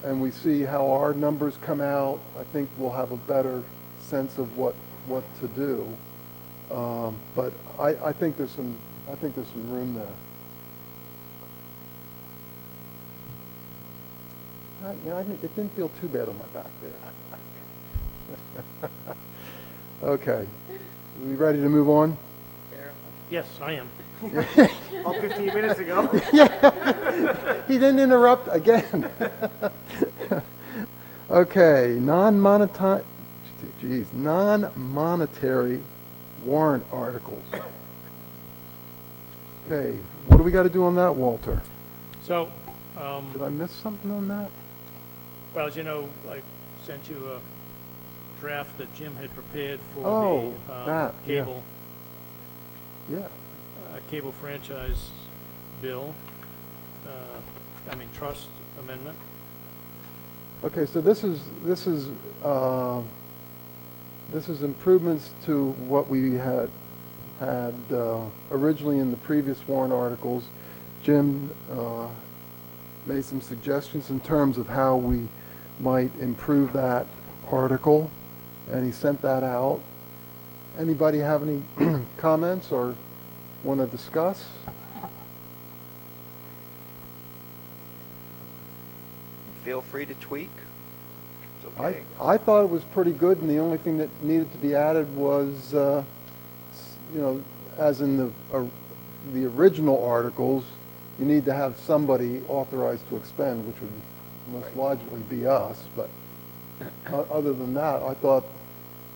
and we see how our numbers come out, I think we'll have a better sense of what to do. But I think there's some room there. It didn't feel too bad on my back there. Okay, we ready to move on? Yes, I am. All 15 minutes ago. He didn't interrupt again. Okay, non-monetary warrant articles. Okay, what do we got to do on that, Walter? So, Did I miss something on that? well, as you know, I sent you a draft that Jim had prepared for Oh, the that, yeah. Yeah. cable franchise bill, trust amendment. Okay, so this is improvements to what we had originally in the previous warrant articles. Jim made some suggestions in terms of how we might improve that article, and he sent that out. Anybody have any comments or want to discuss? Feel free to tweak. It's I okay. I thought it was pretty good, and the only thing that needed to be added was, as in the original articles, you need to have somebody authorized to expend, which would most logically be us, but other than that, I thought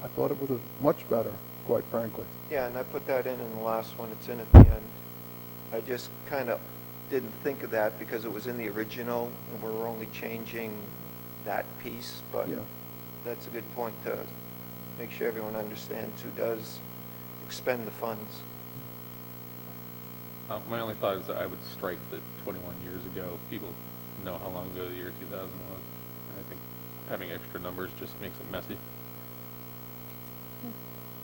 it was much better, quite frankly. Yeah, and I put that in the last one, it's in at the end. I just kind of didn't think of that because it was in the original, and we're only changing that piece, but Yeah. that's a good point to make sure everyone understands who does expend the funds. My only thought is that I would strike that 21 years ago. People know how long ago the year 2000 was. And I think having extra numbers just makes it messy.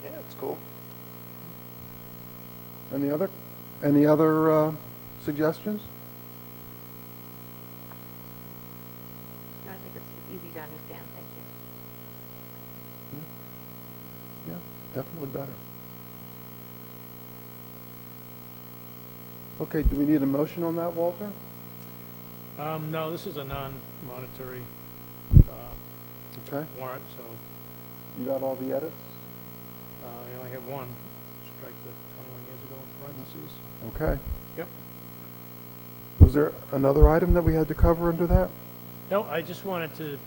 Yeah, it's cool. Any other suggestions? No, I think it's easy to understand, thank you. Yeah, definitely better. Okay, do we need a motion on that, Walter? No, this is a non-monetary Okay, warrant, so you got all the edits? I only have one. Strike the 21 years ago in parentheses. Okay. Yep. Was there another item that we had to cover under that? No, I just wanted to,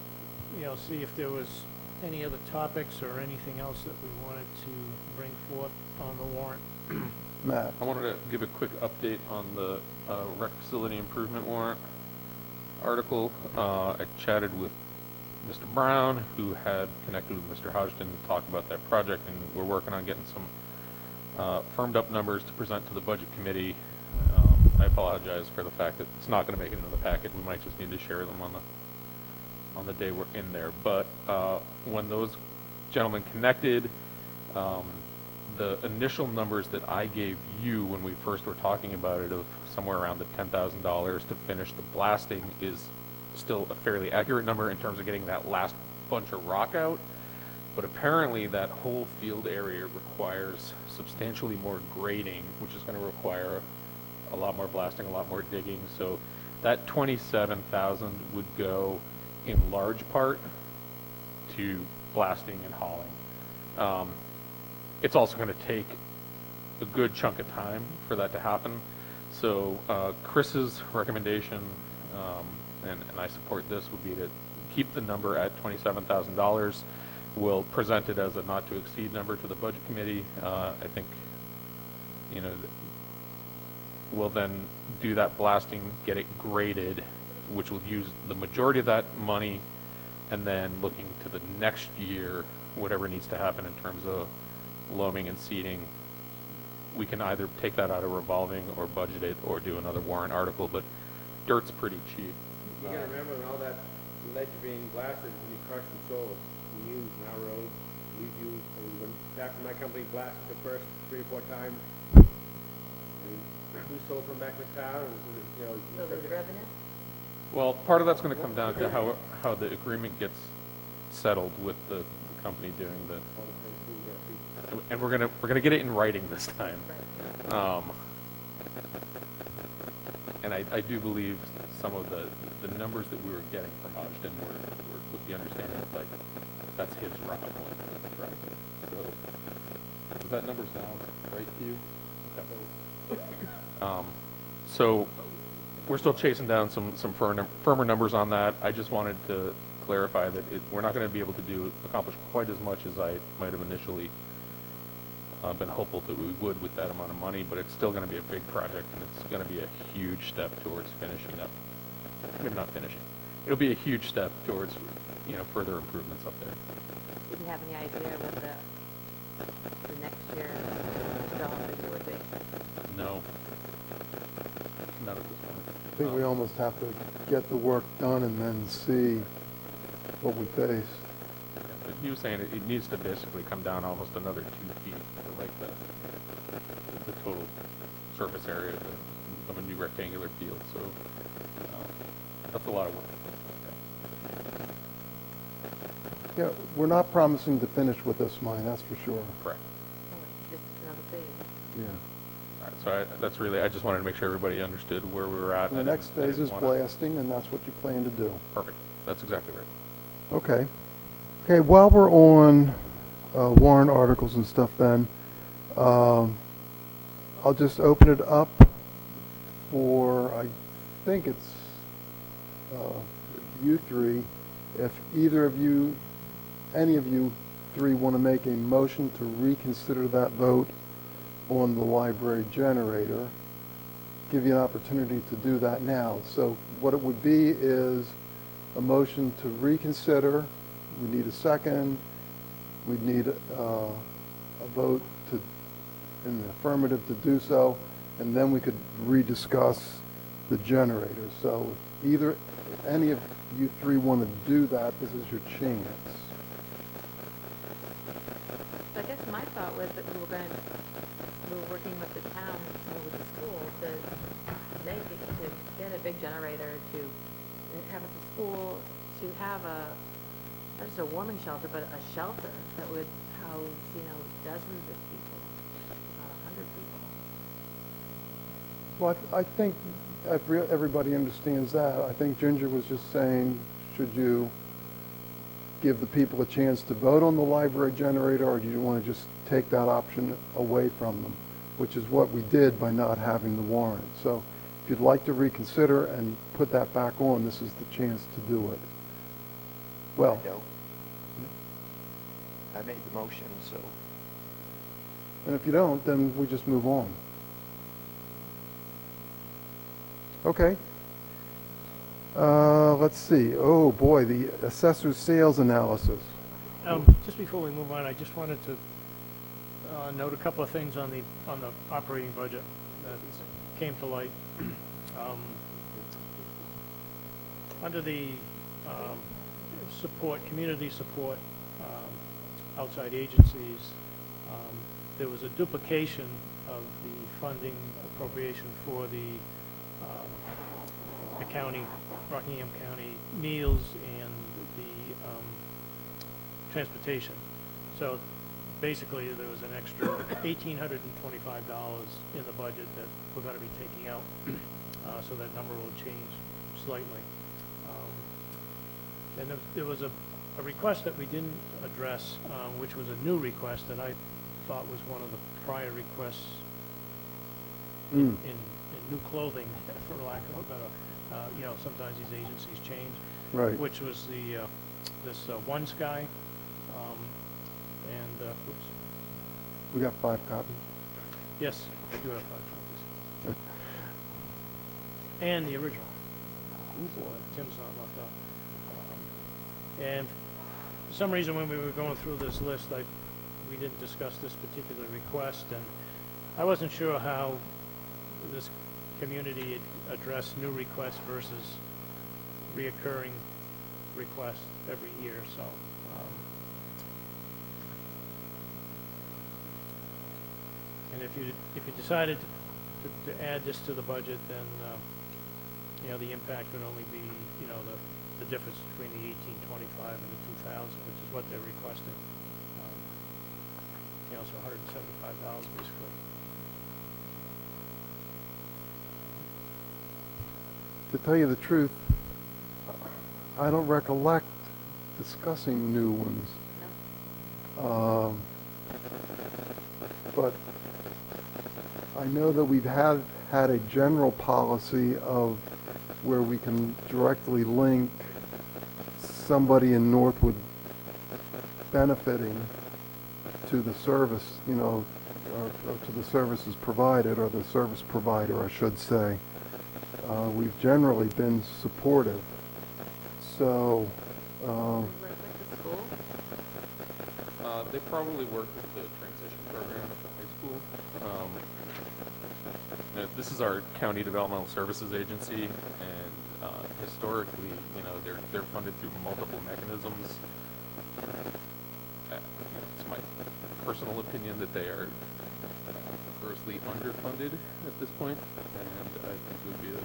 see if there was any other topics or anything else that we wanted to bring forth on the warrant. Matt? I wanted to give a quick update on the rec facility improvement warrant article. I chatted with Mr. Brown, who had connected with Mr. Hodgson to talk about that project, and we're working on getting some firmed up numbers to present to the budget committee. I apologize for the fact that it's not going to make it into the packet. We might just need to share them on the day we're in there. But when those gentlemen connected, the initial numbers that I gave you when we first were talking about it of somewhere around the $10,000 to finish the blasting is still a fairly accurate number in terms of getting that last bunch of rock out. But apparently that whole field area requires substantially more grading, which is going to require a lot more blasting, a lot more digging. So that 27,000 would go in large part to blasting and hauling. It's also going to take a good chunk of time for that to happen. So Chris's recommendation, and I support this, would be to keep the number at $27,000. We'll present it as a not to exceed number to the budget committee. I think, we'll then do that blasting, get it graded, which will use the majority of that money, and then looking to the next year, whatever needs to happen in terms of loaming and seeding, we can either take that out of revolving or budget it or do another warrant article, but dirt's pretty cheap. You gotta remember when all that ledge being blasted, can be crushed and sold, and used in our roads, we've used, and when, back when my company blasted the first 3 or 4 times, and we sold some back in the town, and, you know. So there's revenue? Well, part of that's gonna come down to how the agreement gets settled with the company doing the, and we're gonna get it in writing this time. And I do believe some of the numbers that we were getting from Hodgson were with the understanding of like, that's his rock, right? So, does that number sound right to you? Okay. So, we're still chasing down some firmer numbers on that. I just wanted to clarify that we're not gonna be able to accomplish quite as much as I might have initially been hopeful that we would with that amount of money, but it's still going to be a big project, and it's going to be a huge step towards finishing up. Maybe not finishing. It'll be a huge step towards, further improvements up there. Did you have any idea what the next year dollar figure would be? No. Not at this point. I think we almost have to get the work done and then see what we face. But he was saying it needs to basically come down almost another 2 feet for like the total surface area of a new rectangular field. So that's a lot of work. Yeah, we're not promising to finish with this mine, that's for sure. Correct. Just another phase. Yeah. All right, so I just wanted to make sure everybody understood where we were at. The next phase is blasting, and that's what you plan to do. Perfect. That's exactly right. Okay. Okay, while we're on warrant articles and stuff then, I'll just open it up for, I think it's you three. If either of you, any of you three want to make a motion to reconsider that vote on the library generator, give you an opportunity to do that now. So what it would be is a motion to reconsider. We need a second. We'd need a vote in the affirmative to do so, and then we could rediscuss the generator. So if any of you three want to do that, this is your chance. So I guess my thought was that we were working with the town, with the school, to get a big generator to have at the school, to have not just a warming shelter, but a shelter that would house, dozens of people, 100 people. Well, I think everybody understands that. I think Ginger was just saying, should you give the people a chance to vote on the library generator, or do you want to just take that option away from them, which is what we did by not having the warrant. So if you'd like to reconsider and put that back on, this is the chance to do it. Well, I made the motion, so. and if you don't, then we just move on. Okay. Let's see. Oh, boy, the assessor's sales analysis. Just before we move on, I just wanted to note a couple of things on the operating budget that came to light. Under the community support, outside agencies, there was a duplication of the funding appropriation for the Rockingham County meals and the transportation. So basically, there was an extra $1,825 in the budget that we're going to be taking out, so that number will change slightly. And there was a request that we didn't address, which was a new request that I thought was one of the prior requests in new clothing, for lack of a better, sometimes these agencies change. Right. Which was this One Sky, and, oops, We got 5 copies. yes, I do have 5 copies. And the original. Tim's not left out. And for some reason, when we were going through this list, I we didn't discuss this particular request, and I wasn't sure how this community addressed new requests versus reoccurring requests every year, so. And if you decided to add this to the budget, then, you know, the impact would only be, you know, the difference between the 1825 and the 2000, which is what they're requesting. You know, so $175 basically. To tell you the truth, I don't recollect discussing new ones. But I know that we've had a general policy of where we can directly link somebody in Northwood benefiting to the service, you know, or to the services provided, or the service provider, I should say. We've generally been supportive. So, Work with the school? They probably work with the transition program at the high school. This is our county developmental services agency, and historically, you know, they're funded through multiple mechanisms. It's my personal opinion that they are grossly underfunded at this point, and I think it would be a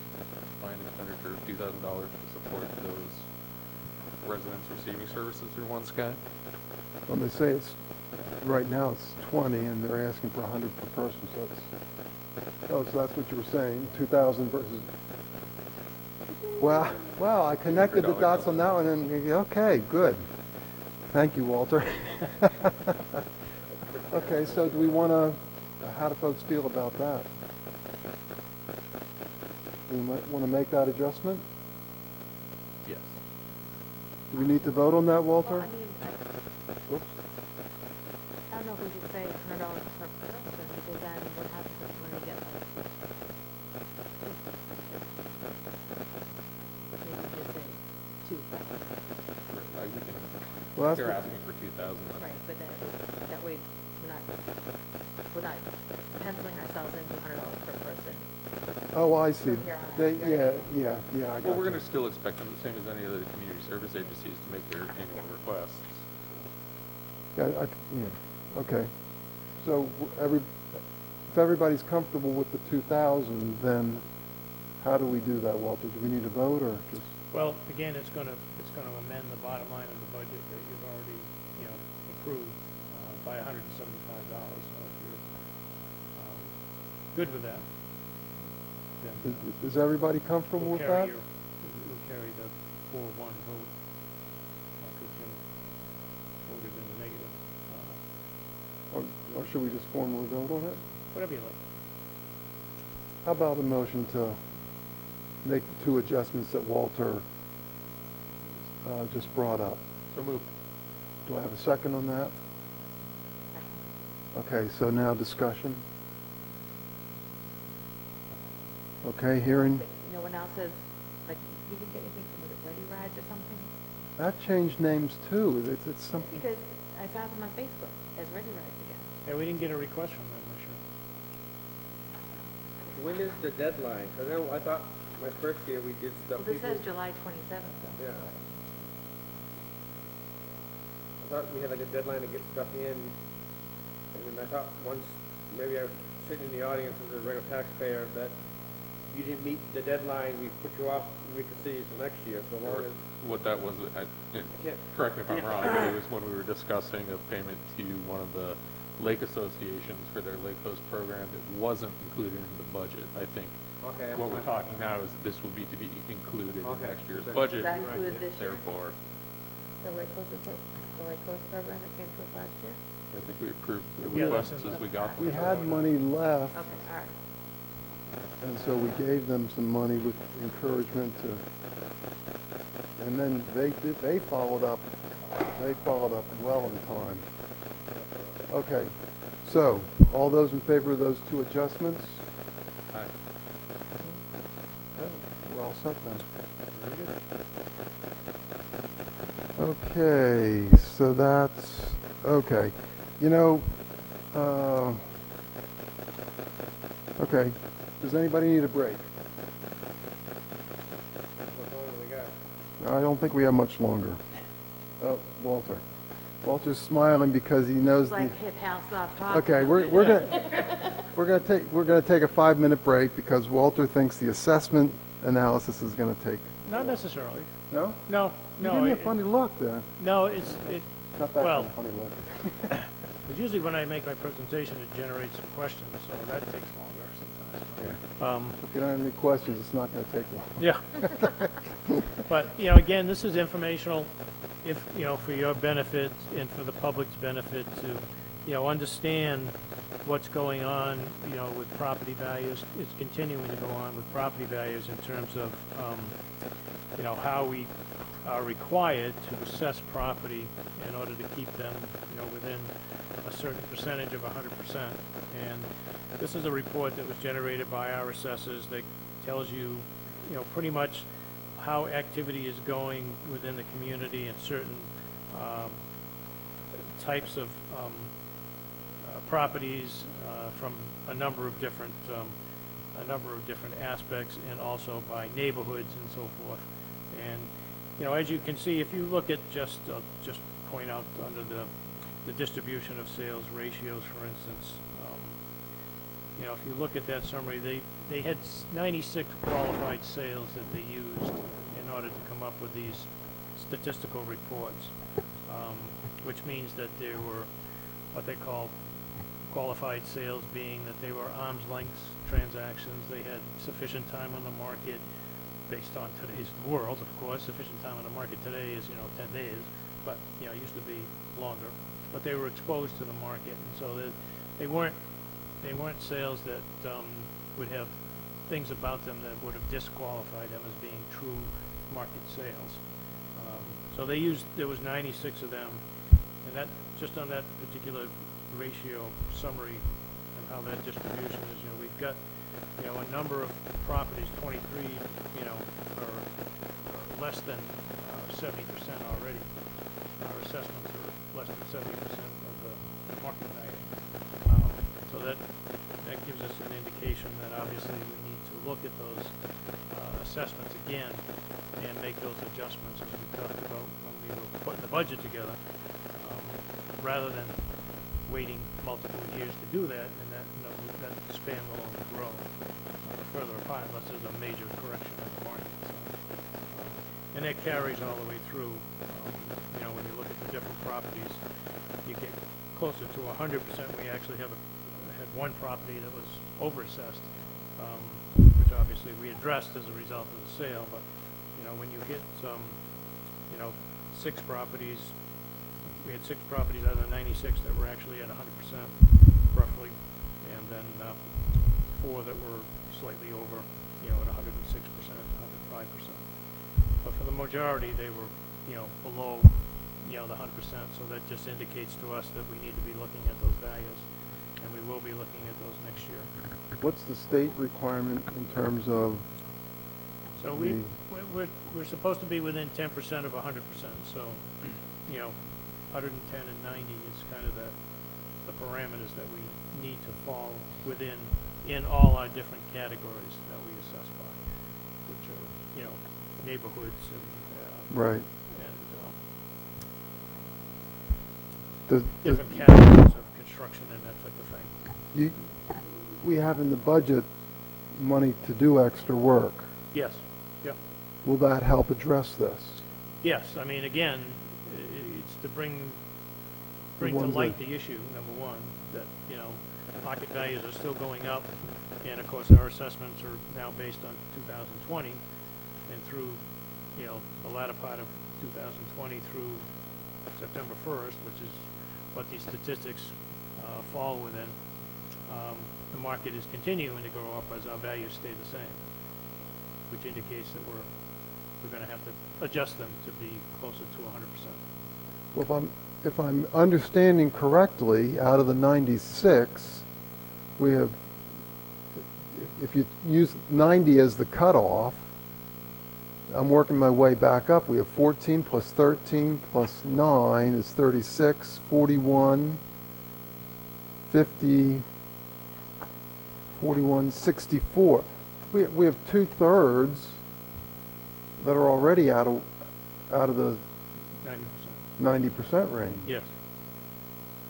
fine expenditure of $2,000 to support those residents receiving services through One Sky. well, they say it's, right now it's 20, and they're asking for 100 per person, so it's, oh, so that's what you were saying, 2,000 versus, well, I connected the dots on that one, and, okay, good. Thank you, Walter. Okay, so do we want to, how do folks feel about that? Do we want to make that adjustment? Yes. Do we need to vote on that, Well, Walter? I mean, Oops. I don't know if we should say $100 per person, because then what happens if when we get like, maybe just say 2,000, Like we can, Well, that's they're what- asking for 2,000. right, but then, that way, we're not penciling ourselves into $100 per person. Oh, I see. From here on out, They, right? yeah, I got Well, we're you. going to still expect them, the same as any other community service agencies, to make their annual requests. Yeah, okay. So if everybody's comfortable with the 2,000, then how do we do that, Walter? Do we need to vote or just? Well, again, it's gonna amend the bottom line of the budget that you've already, you know, approved, by $175, so if you're, good with that, then. Is everybody comfortable We'll with carry that? We'll carry the 4-1 vote, because Jim voted in the negative. Or should we just formally vote on it? Whatever you like. How about a motion to make the two adjustments that Walter just brought up? So moved. Do I have a second on that? Okay, so now discussion. Okay, hearing, But no one else says, like, you didn't get anything from the Ready Rides or something? that changed names too. It's something. Because I saw them on Facebook as Ready Rides again. Yeah, we didn't get a request from them this year. When is the deadline? I thought my first year we did stuff. Well, this says July 27th, though. Yeah. I thought we had like a deadline to get stuff in, and then I thought once, maybe I was sitting in the audience as a regular taxpayer, that you didn't meet the deadline, we put you off, we could see you till next year, so long as, What that was, can't, correct me if I'm wrong, but it was when we were discussing a payment to one of the lake associations for their Lake Coast program that wasn't included in the budget. I think okay. what we're talking now is this will be to be included in Okay. next year's Does budget. that include this year? Therefore, The Lake Coast program that came to us last year? I think we approved the Yeah, requests that's- as we got them. We had money left, Okay, all right. and so we gave them some money with encouragement to, and then they followed up well in time. Okay, so, all those in favor of those two adjustments? Aye. Okay, we're all set then. Okay, so that's, okay. You know, okay, does anybody need a break? I don't think we have much longer. Oh, Walter. Walter's smiling because he knows It's the... like hit house off talking. Okay, we're gonna take a 5-minute break because Walter thinks the assessment analysis is gonna take... Not necessarily. No? No, You no. gave me a it- funny look there. No, it's Not that Well- kind of funny look. usually when I make my presentation, it generates some questions, so that takes longer sometimes. If you don't have any questions, it's not gonna take long. Yeah. But, again, this is informational, if, for your benefit and for the public's benefit to, understand what's going on, with property values. It's continuing to go on with property values in terms of, how we are required to assess property in order to keep them, within a certain percentage of 100%. And this is a report that was generated by our assessors that tells you, pretty much how activity is going within the community and certain types of properties from a number of different aspects, and also by neighborhoods and so forth. And as you can see, if you look at just point out under the distribution of sales ratios, for instance. If you look at that summary, they had 96 qualified sales that they used in order to come up with these statistical reports, which means that there were what they call qualified sales, being that they were arm's length transactions. They had sufficient time on the market based on today's world, of course. Sufficient time on the market today is 10 days, but it used to be longer. But they were exposed to the market, and so they weren't sales that would have things about them that would have disqualified them as being true market sales. So there was 96 of them, and that just on that particular ratio summary and how that distribution is, we've got a number of properties, 23, are less than 70% already. Our assessments are less than 70% of the market value. So that gives us an indication that obviously we need to look at those assessments again and make those adjustments as we talked about when we were putting the budget together, rather than waiting multiple years to do that, and that span will only grow further apart unless there's a major correction in the market. So, and that carries all the way through. When you look at the different properties, you get closer to 100%. We actually had one property that was overassessed, which obviously we addressed as a result of the sale. But when you hit 6 properties, we had 6 properties out of the 96 that were actually at 100% roughly, and then 4 that were slightly over, at 106%, 105%. But for the majority, they were, below, the 100%. So that just indicates to us that we need to be looking at those values, and we will be looking at those next year. What's the state requirement in terms of... So we're supposed to be within 10% of 100%. So, 110 and 90 is kind of the parameters that we need to fall within in all our different categories that we assess by, which are, neighborhoods and Right. and different categories of construction and that type of thing. We have in the budget money to do extra work. Yes. Yeah. Will that help address this? Yes. I mean, again, it's to bring to ones light that- the issue, number one, that, market values are still going up, and of course, our assessments are now based on 2020, and through, the latter part of 2020 through September 1st, which is what these statistics fall within, the market is continuing to go up as our values stay the same, which indicates that we're going to have to adjust them to be closer to 100%. Well, if I'm understanding correctly, out of the 96, we have, if you use 90 as the cutoff, I'm working my way back up. We have 14 plus 13 plus 9 is 36, 41, 50, 41, 64. We have 2/3 that are already out of the 90%. 90% range. Yes.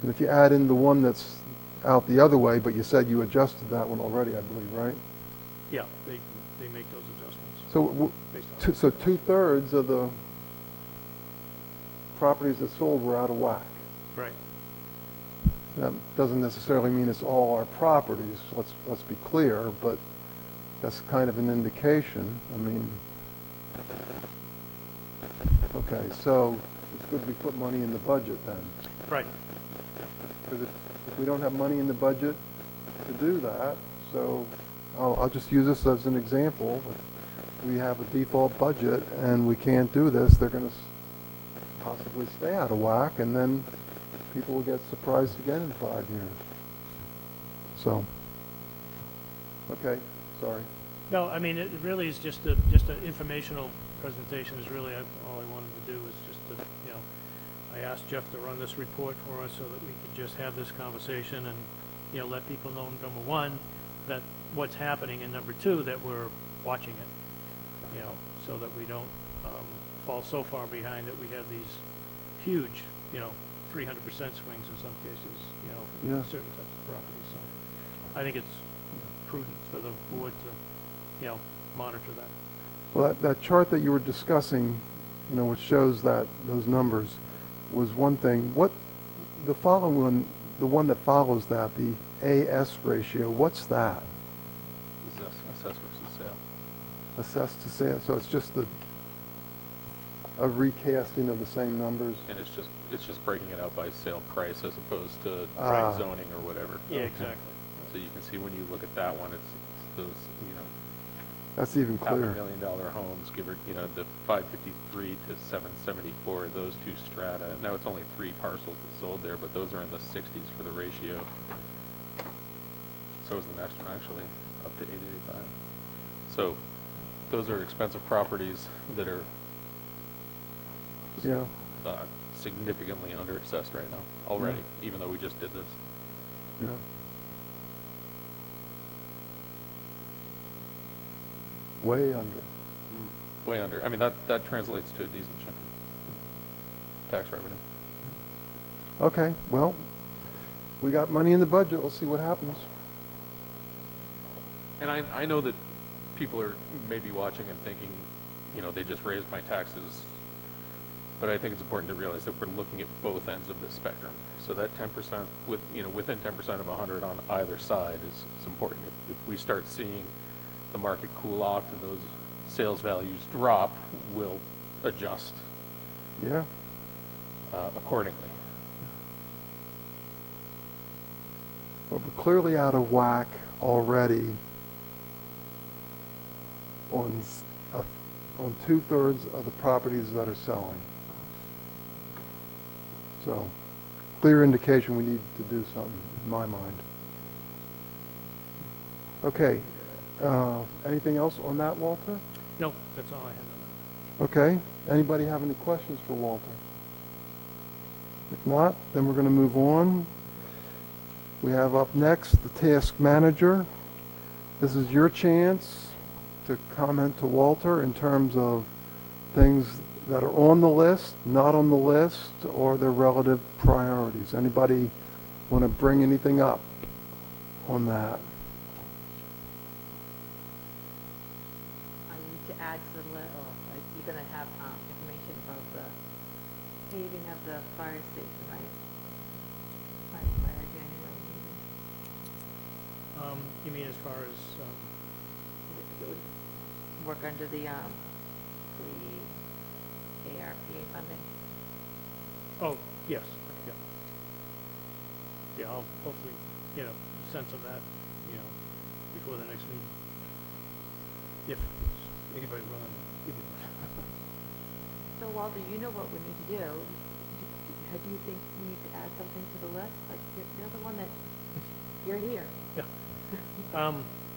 And if you add in the one that's out the other way, but you said you adjusted that one already, I believe, right? Yeah, they make those adjustments So, based on. so 2/3 of the properties that sold were out of whack. Right. That doesn't necessarily mean it's all our properties, let's be clear, but that's kind of an indication. I mean, okay, so it's good we put money in the budget then. Right. Because if we don't have money in the budget to do that, so I'll just use this as an example. If we have a default budget and we can't do this, they're going to possibly stay out of whack, and then people will get surprised again in 5 years. So, okay, sorry. No, I mean, it really is just an informational presentation is really all I wanted to do is just to, you know, I asked Jeff to run this report for us so that we could just have this conversation and, you know, let people know, number one, that what's happening, and number two, that we're watching it, you know, so that we don't fall so far behind that we have these huge, you know, 300% swings in some cases, you know, Yeah. for certain types of properties. So I think it's prudent for the board to, you know, monitor that. Well, that chart that you were discussing, you know, which shows that, those numbers, was one thing. What, the following one, the one that follows that, the AS ratio, what's that? Assess versus sale. Assessed to sale, so it's just a recasting of the same numbers? And it's just breaking it out by sale price as opposed to Ah. right zoning or whatever. Yeah, Okay. exactly. So you can see when you look at that one, it's those, you know, That's even clearer. $500,000 homes, give or, you know, the 553 to 774, those two strata. Now, it's only 3 parcels that sold there, but those are in the 60s for the ratio. So is the next one, actually, up to 885. So those are expensive properties that are Yeah, significantly underassessed right now already, even though we just did this. yeah. Way under. Way under. I mean, that translates to a decent chunk of tax revenue. Okay, well, we got money in the budget, let's see what happens. And I know that people are maybe watching and thinking, you know, they just raised my taxes. But I think it's important to realize that we're looking at both ends of the spectrum. So that 10% with, you know, within 10% of 100 on either side is important. If we start seeing the market cool off and those sales values drop, we'll adjust Yeah, accordingly. but we're clearly out of whack already on 2/3 of the properties that are selling. So, clear indication we need to do something, in my mind. Okay, anything else on that, Walter? No, that's all I had on Okay, anybody have any questions for Walter? If not, then we're going to move on. We have up next the task manager. This is your chance to comment to Walter in terms of things that are on the list, not on the list, or their relative priorities. Anybody want to bring anything up on that? I need to add to the list, or like, you're gonna have, information about the paving of the fire station, right? By our January meeting. that. You mean as far as, It would work under the ARPA funding. oh, yes, yeah. Yeah, I'll hopefully get a sense of that, you know, before the next meeting. If anybody's willing to give me that. So Walter, you know what we need to do. Do you think we need to add something to the list? Like, you're the one that, you're here. Yeah.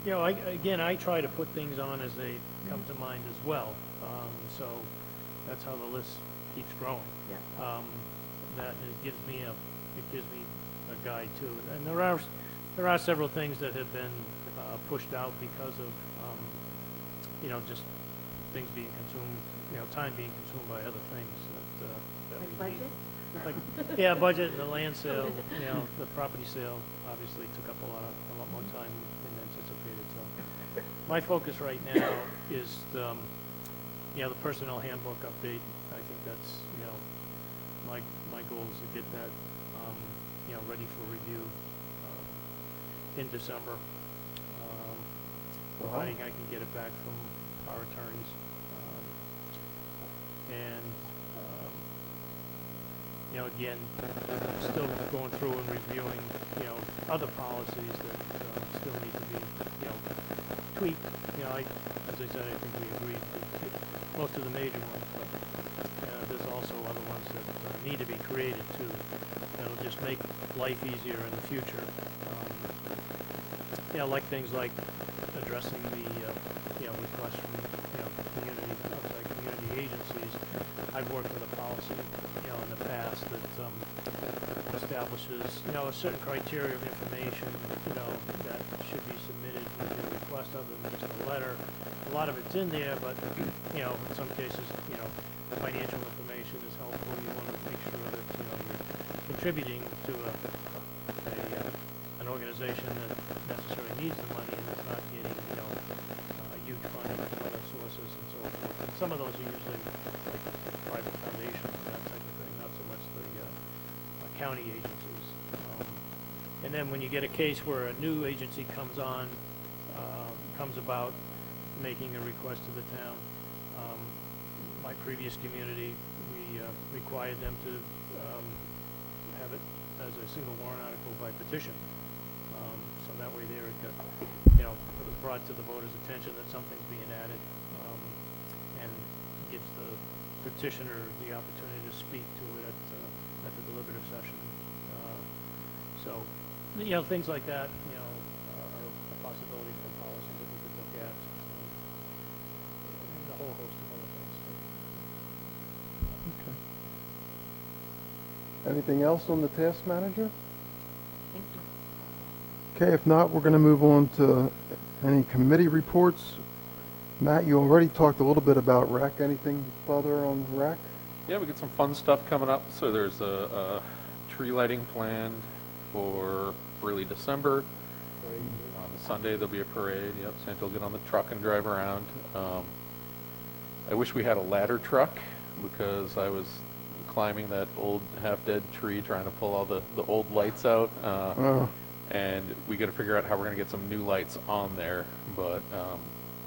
You know, I try to put things on as they come to mind as well. So that's how the list keeps growing. Yeah. That it gives me a guide too. And there are several things that have been pushed out because of, just things being consumed, time being consumed by other things that we Like need. budget? Yeah, budget and the land sale, the property sale obviously took up a lot more time than anticipated, so. My focus right now is, the personnel handbook update. I think that's, my goal is to get that, ready for review, in December. Providing I can get it back from our attorneys. Again, still going through and reviewing, other policies that still need to be, tweaked. As I said, I think we agreed with most of the major ones, but there's also other ones that need to be created too. That'll just make life easier in the future. Like things like addressing the, requests from, community, outside community agencies. I've worked with a policy, in the past that establishes, a certain criteria of information, that should be submitted with your request other than just a letter. A lot of it's in there, but, in some cases, financial information is helpful. You want to make sure that, you're contributing to an organization that necessarily needs the money and is not getting, huge funding from other sources and so forth. And some of those are usually like private foundations and that type of thing, not so much the county agencies. And then when you get a case where a new agency comes about making a request to the town, my previous community, we required them to have it as a single warrant article by petition. So that way there it got, it was brought to the voters' attention that something's being added, and gives the petitioner the opportunity to speak to it at the deliberative session. So, things like that, are a possibility for policy that we could look at, and a whole host of other things. Anything else on the task manager? Thank you. Okay, if not, we're going to move on to any committee reports. Matt, you already talked a little bit about rec. Anything further on rec? Yeah, we got some fun stuff coming up. So there's a tree lighting planned for early December. On Sunday, there'll be a parade. Yep, Santa will get on the truck and drive around. I wish we had a ladder truck because I was climbing that old half-dead tree trying to pull all the old lights out. And we got to figure out how we're going to get some new lights on there. But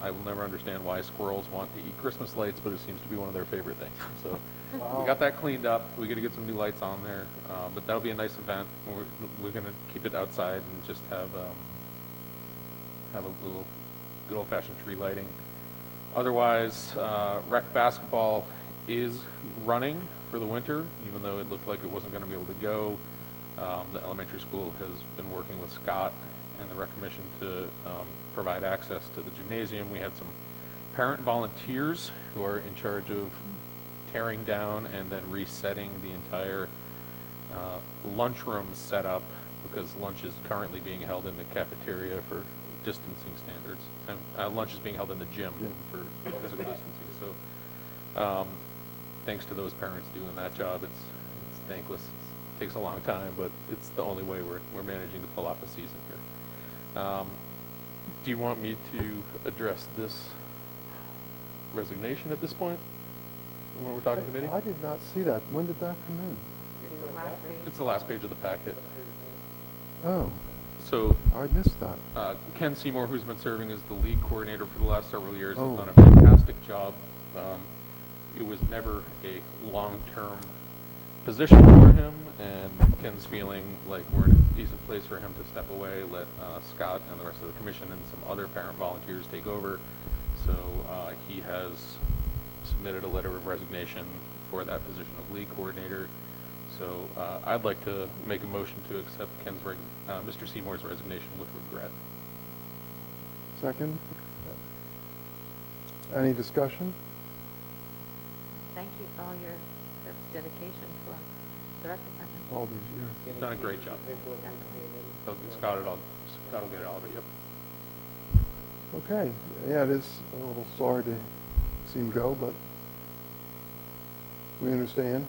I will never understand why squirrels want to eat Christmas lights, but it seems to be one of their favorite things. So we got that cleaned up. We got to get some new lights on there. But that'll be a nice event. We're going to keep it outside and just have a little good old-fashioned tree lighting. Otherwise, rec basketball is running for the winter, even though it looked like it wasn't going to be able to go. The elementary school has been working with Scott and the rec commission to provide access to the gymnasium. We had some parent volunteers who are in charge of tearing down and then resetting the entire lunchroom setup, because lunch is currently being held in the cafeteria for distancing standards. And lunch is being held in the gym for physical distancing. So thanks to those parents doing that job, it's thankless. It takes a long time, but it's the only way we're managing to pull off a season here. Do you want me to address this resignation at this point when we're talking committee? I did not see that. When did that come in? It's the last page. It's the last page of the packet. Oh, So I missed that. Ken Seymour, who's been serving as the league coordinator for the last several years, Oh. has done a fantastic job. It was never a long-term position for him, and Ken's feeling like we're in a decent place for him to step away, let Scott and the rest of the commission and some other parent volunteers take over. So he has submitted a letter of resignation for that position of league coordinator. So I'd like to make a motion to accept Mr. Seymour's resignation with regret. Second? Any discussion? Thank you for all your dedication for the rec department. all these years. Done a great job. Scott will get it all, but yep. Okay, yeah, it is a little sorry to see him go, but we understand.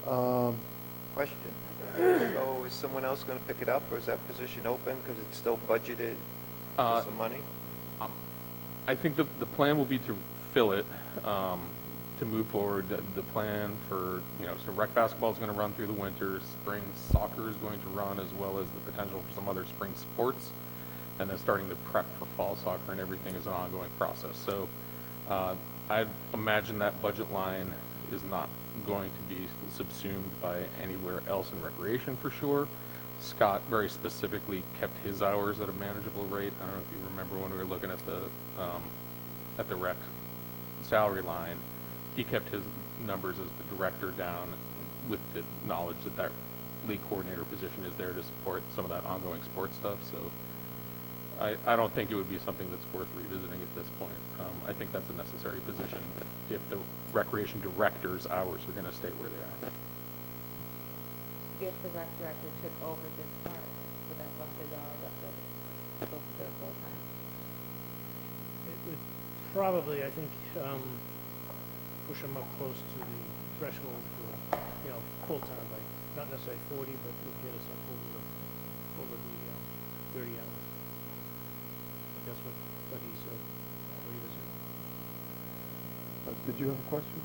Question. So is someone else going to pick it up, or is that position open because it's still budgeted for some money? I think the plan will be to fill it, to move forward. The plan for, so rec basketball is going to run through the winter, spring soccer is going to run, as well as the potential for some other spring sports, and then starting to prep for fall soccer and everything is an ongoing process. So I imagine that budget line is not going to be subsumed by anywhere else in recreation for sure. Scott very specifically kept his hours at a manageable rate. I don't know if you remember when we were looking at the rec salary line, he kept his numbers as the director down with the knowledge that that league coordinator position is there to support some of that ongoing sports stuff. So I don't think it would be something that's worth revisiting at this point. I think that's a necessary position if the recreation director's hours are going to stay where they are. If the rec director took over this part, would that bump his hours up to close to full time? It would probably, I think, push them up close to the threshold for, full-time, like, not necessarily 40, but it would get us up over the 30 hours. That's what he said. What he was saying. Did you have a question?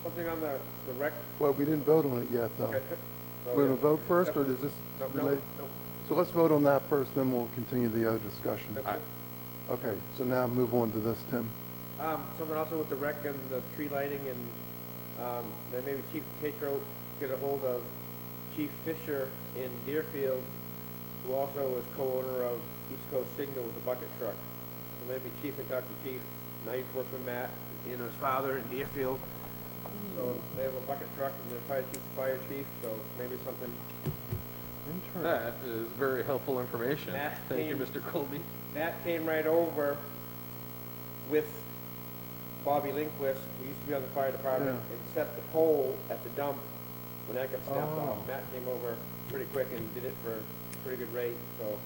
Something on the rec? Well, we didn't vote on it yet, though. Okay. We're going to vote first, or does this No, relate? no. So let's vote on that first, then we'll continue the other discussion. Okay. Okay, so now move on to this, Tim. Something also with the rec and the tree lighting, and then maybe Chief Tatro get a hold of Chief Fisher in Deerfield, who also is co-owner of East Coast Signal with the bucket truck. So maybe Chief can talk to Chief. Now he's worked with Matt and his father in Deerfield. So they have a bucket truck and the fire chief, so maybe something. That is very helpful information. Matt Thank you, came- Mr. Colby. Matt came right over with Bobby Lindquist, who used to be on the fire department, Yeah. and set the pole at the dump when that got snapped Oh. off. Matt came over pretty quick and did it for a pretty good rate, so,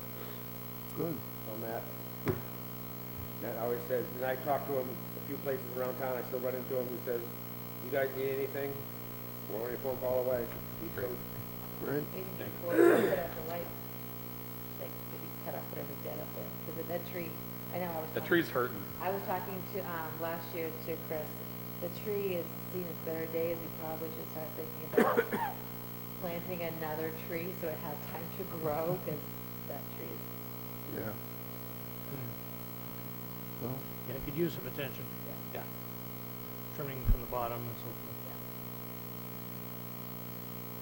Good. Matt always says, and I talked to him a few places around town, I still run into him, he says, you guys need anything, we're only a phone call away. He's Great. Great. Even before you put up the lights, like, if you cut off whatever's dead up there, because that tree, I know I was. The talking- tree's hurting. I was talking to, last year to Chris, the tree is seen its better days, we probably should start thinking about planting another tree so it has time to grow, because that tree is, Yeah. Well, Yeah, it could use some attention, yeah. trimming from the bottom and so forth.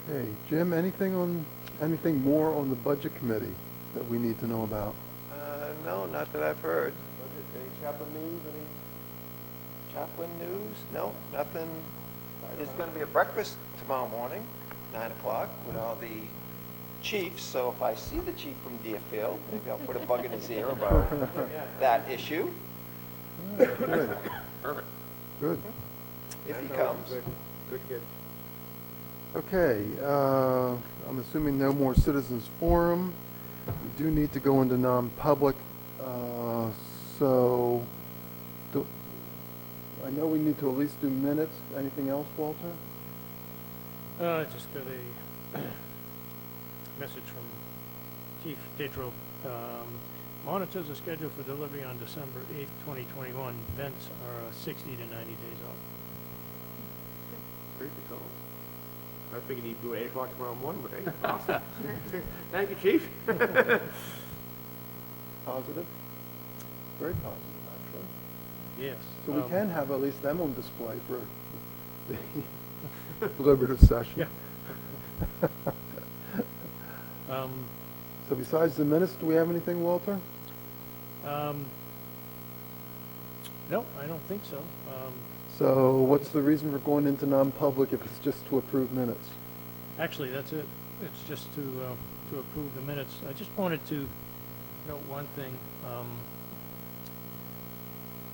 okay, Jim, anything more on the budget committee that we need to know about? No, not that I've heard. Any Chaplain news, No, nothing. There's going to be a breakfast tomorrow morning, 9 o'clock, with all the chiefs, so if I see the chief from Deerfield, maybe I'll put a bug in his ear about that issue, Good, Perfect. good. if he comes. Good kid. Okay, I'm assuming no more citizens forum. We do need to go into non-public, so I know we need to at least do minutes. Anything else, Walter? Just got a message from Chief Tatro. Monitors are scheduled for delivery on December 8th, 2021. Vents are 60 to 90 days out. Great to go. I figured he'd do it 8 o'clock tomorrow morning, but hey, awesome. Thank you, chief. Positive? Very positive, actually. Yes. So we can have at least them on display for the deliberative session. Yeah. So besides the minutes, do we have anything, Walter? No, I don't think so. So what's the reason for going into non-public if it's just to approve minutes? Actually, that's it. It's just to approve the minutes. I just wanted to note one thing.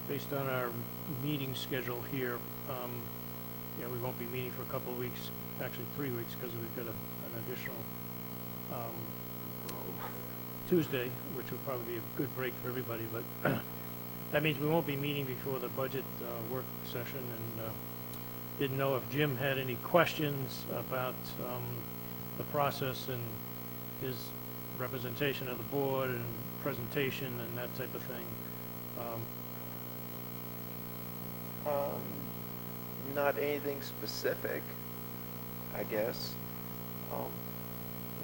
Based on our meeting schedule here, we won't be meeting for a couple of weeks actually 3 weeks, because we've got an additional Tuesday, which will probably be a good break for everybody, but that means we won't be meeting before the budget work session, and didn't know if Jim had any questions about the process and his representation of the board and presentation and that type of thing. Not anything specific, I guess.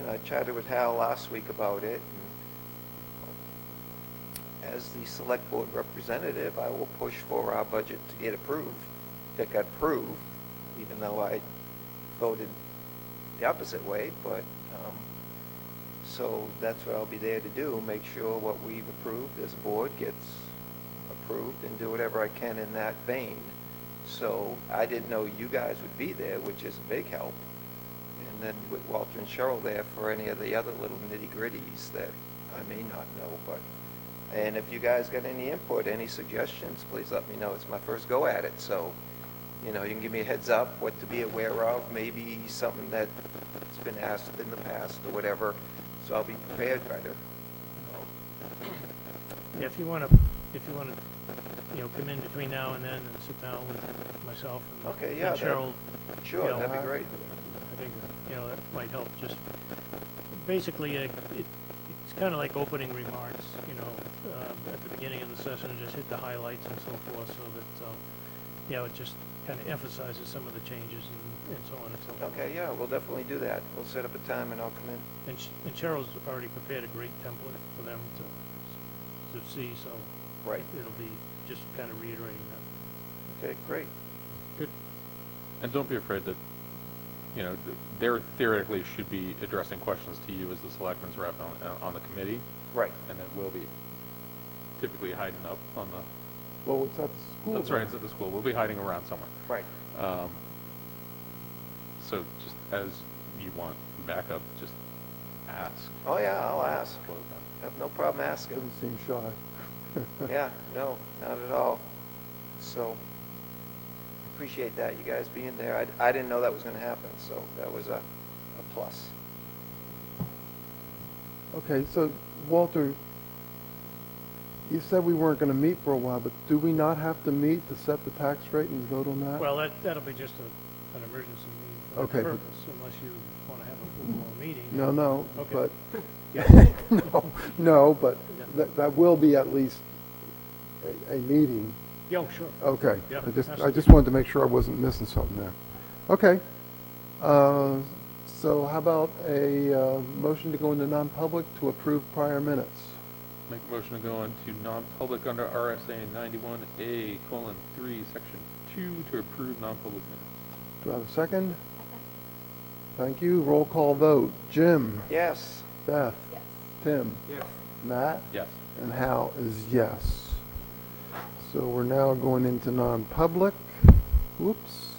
I chatted with Hal last week about it. And as the select board representative, I will push for our budget to get approved, that got approved, even though I voted the opposite way, but, so that's what I'll be there to do, make sure what we've approved as a board gets approved and do whatever I can in that vein. So I didn't know you guys would be there, which is a big help. And then with Walter and Cheryl there for any of the other little nitty-gritties that I may not know, but, and if you guys got any input, any suggestions, please let me know. It's my first go at it, so, you can give me a heads up, what to be aware of, maybe something that's been asked in the past or whatever, so I'll be prepared better. Yeah, if you want to, come in between now and then and sit down with myself and Okay, yeah, and Cheryl. Sure, you know, that'd be great. I think, that might help. Just basically, it's kind of like opening remarks, at the beginning of the session, just hit the highlights and so forth, so that, it just kind of emphasizes some of the changes and so on and so forth. Okay, yeah, we'll definitely do that. We'll set up a time and I'll come in. And Cheryl's already prepared a great template for them to see, so Right. it'll be just kind of reiterating that. Okay, great. Good. And don't be afraid that, they theoretically should be addressing questions to you as the selectman's rep on the committee, Right. and then we'll be typically hiding up on the, Well, it's at the school. that's right, it's at the school. We'll be hiding around somewhere. Right. So just as you want backup, just ask. Oh, yeah, I'll ask. I have no problem asking. Doesn't seem shy. Yeah, no, not at all. So, appreciate that, you guys being there. I didn't know that was going to happen, so that was a plus. Okay, so Walter, you said we weren't going to meet for a while, but do we not have to meet to set the tax rate and vote on that? Well, that'll be just an emergency meeting for that Okay, but- purpose, unless you want to have a full meeting. No, Okay. but, no, but that will be at least a meeting. Yeah, sure. Okay. Yeah, I just absolutely. wanted to make sure I wasn't missing something there. Okay. So how about a motion to go into non-public to approve prior minutes? Make a motion to go into non-public under RSA 91A:3, Section 2 to approve non-public minutes. Do I have a second? Thank you. Roll call vote. Jim? Yes. Beth? Yes. Tim? Yes. Yes. And Hal is yes. So we're now going into non-public. Whoops.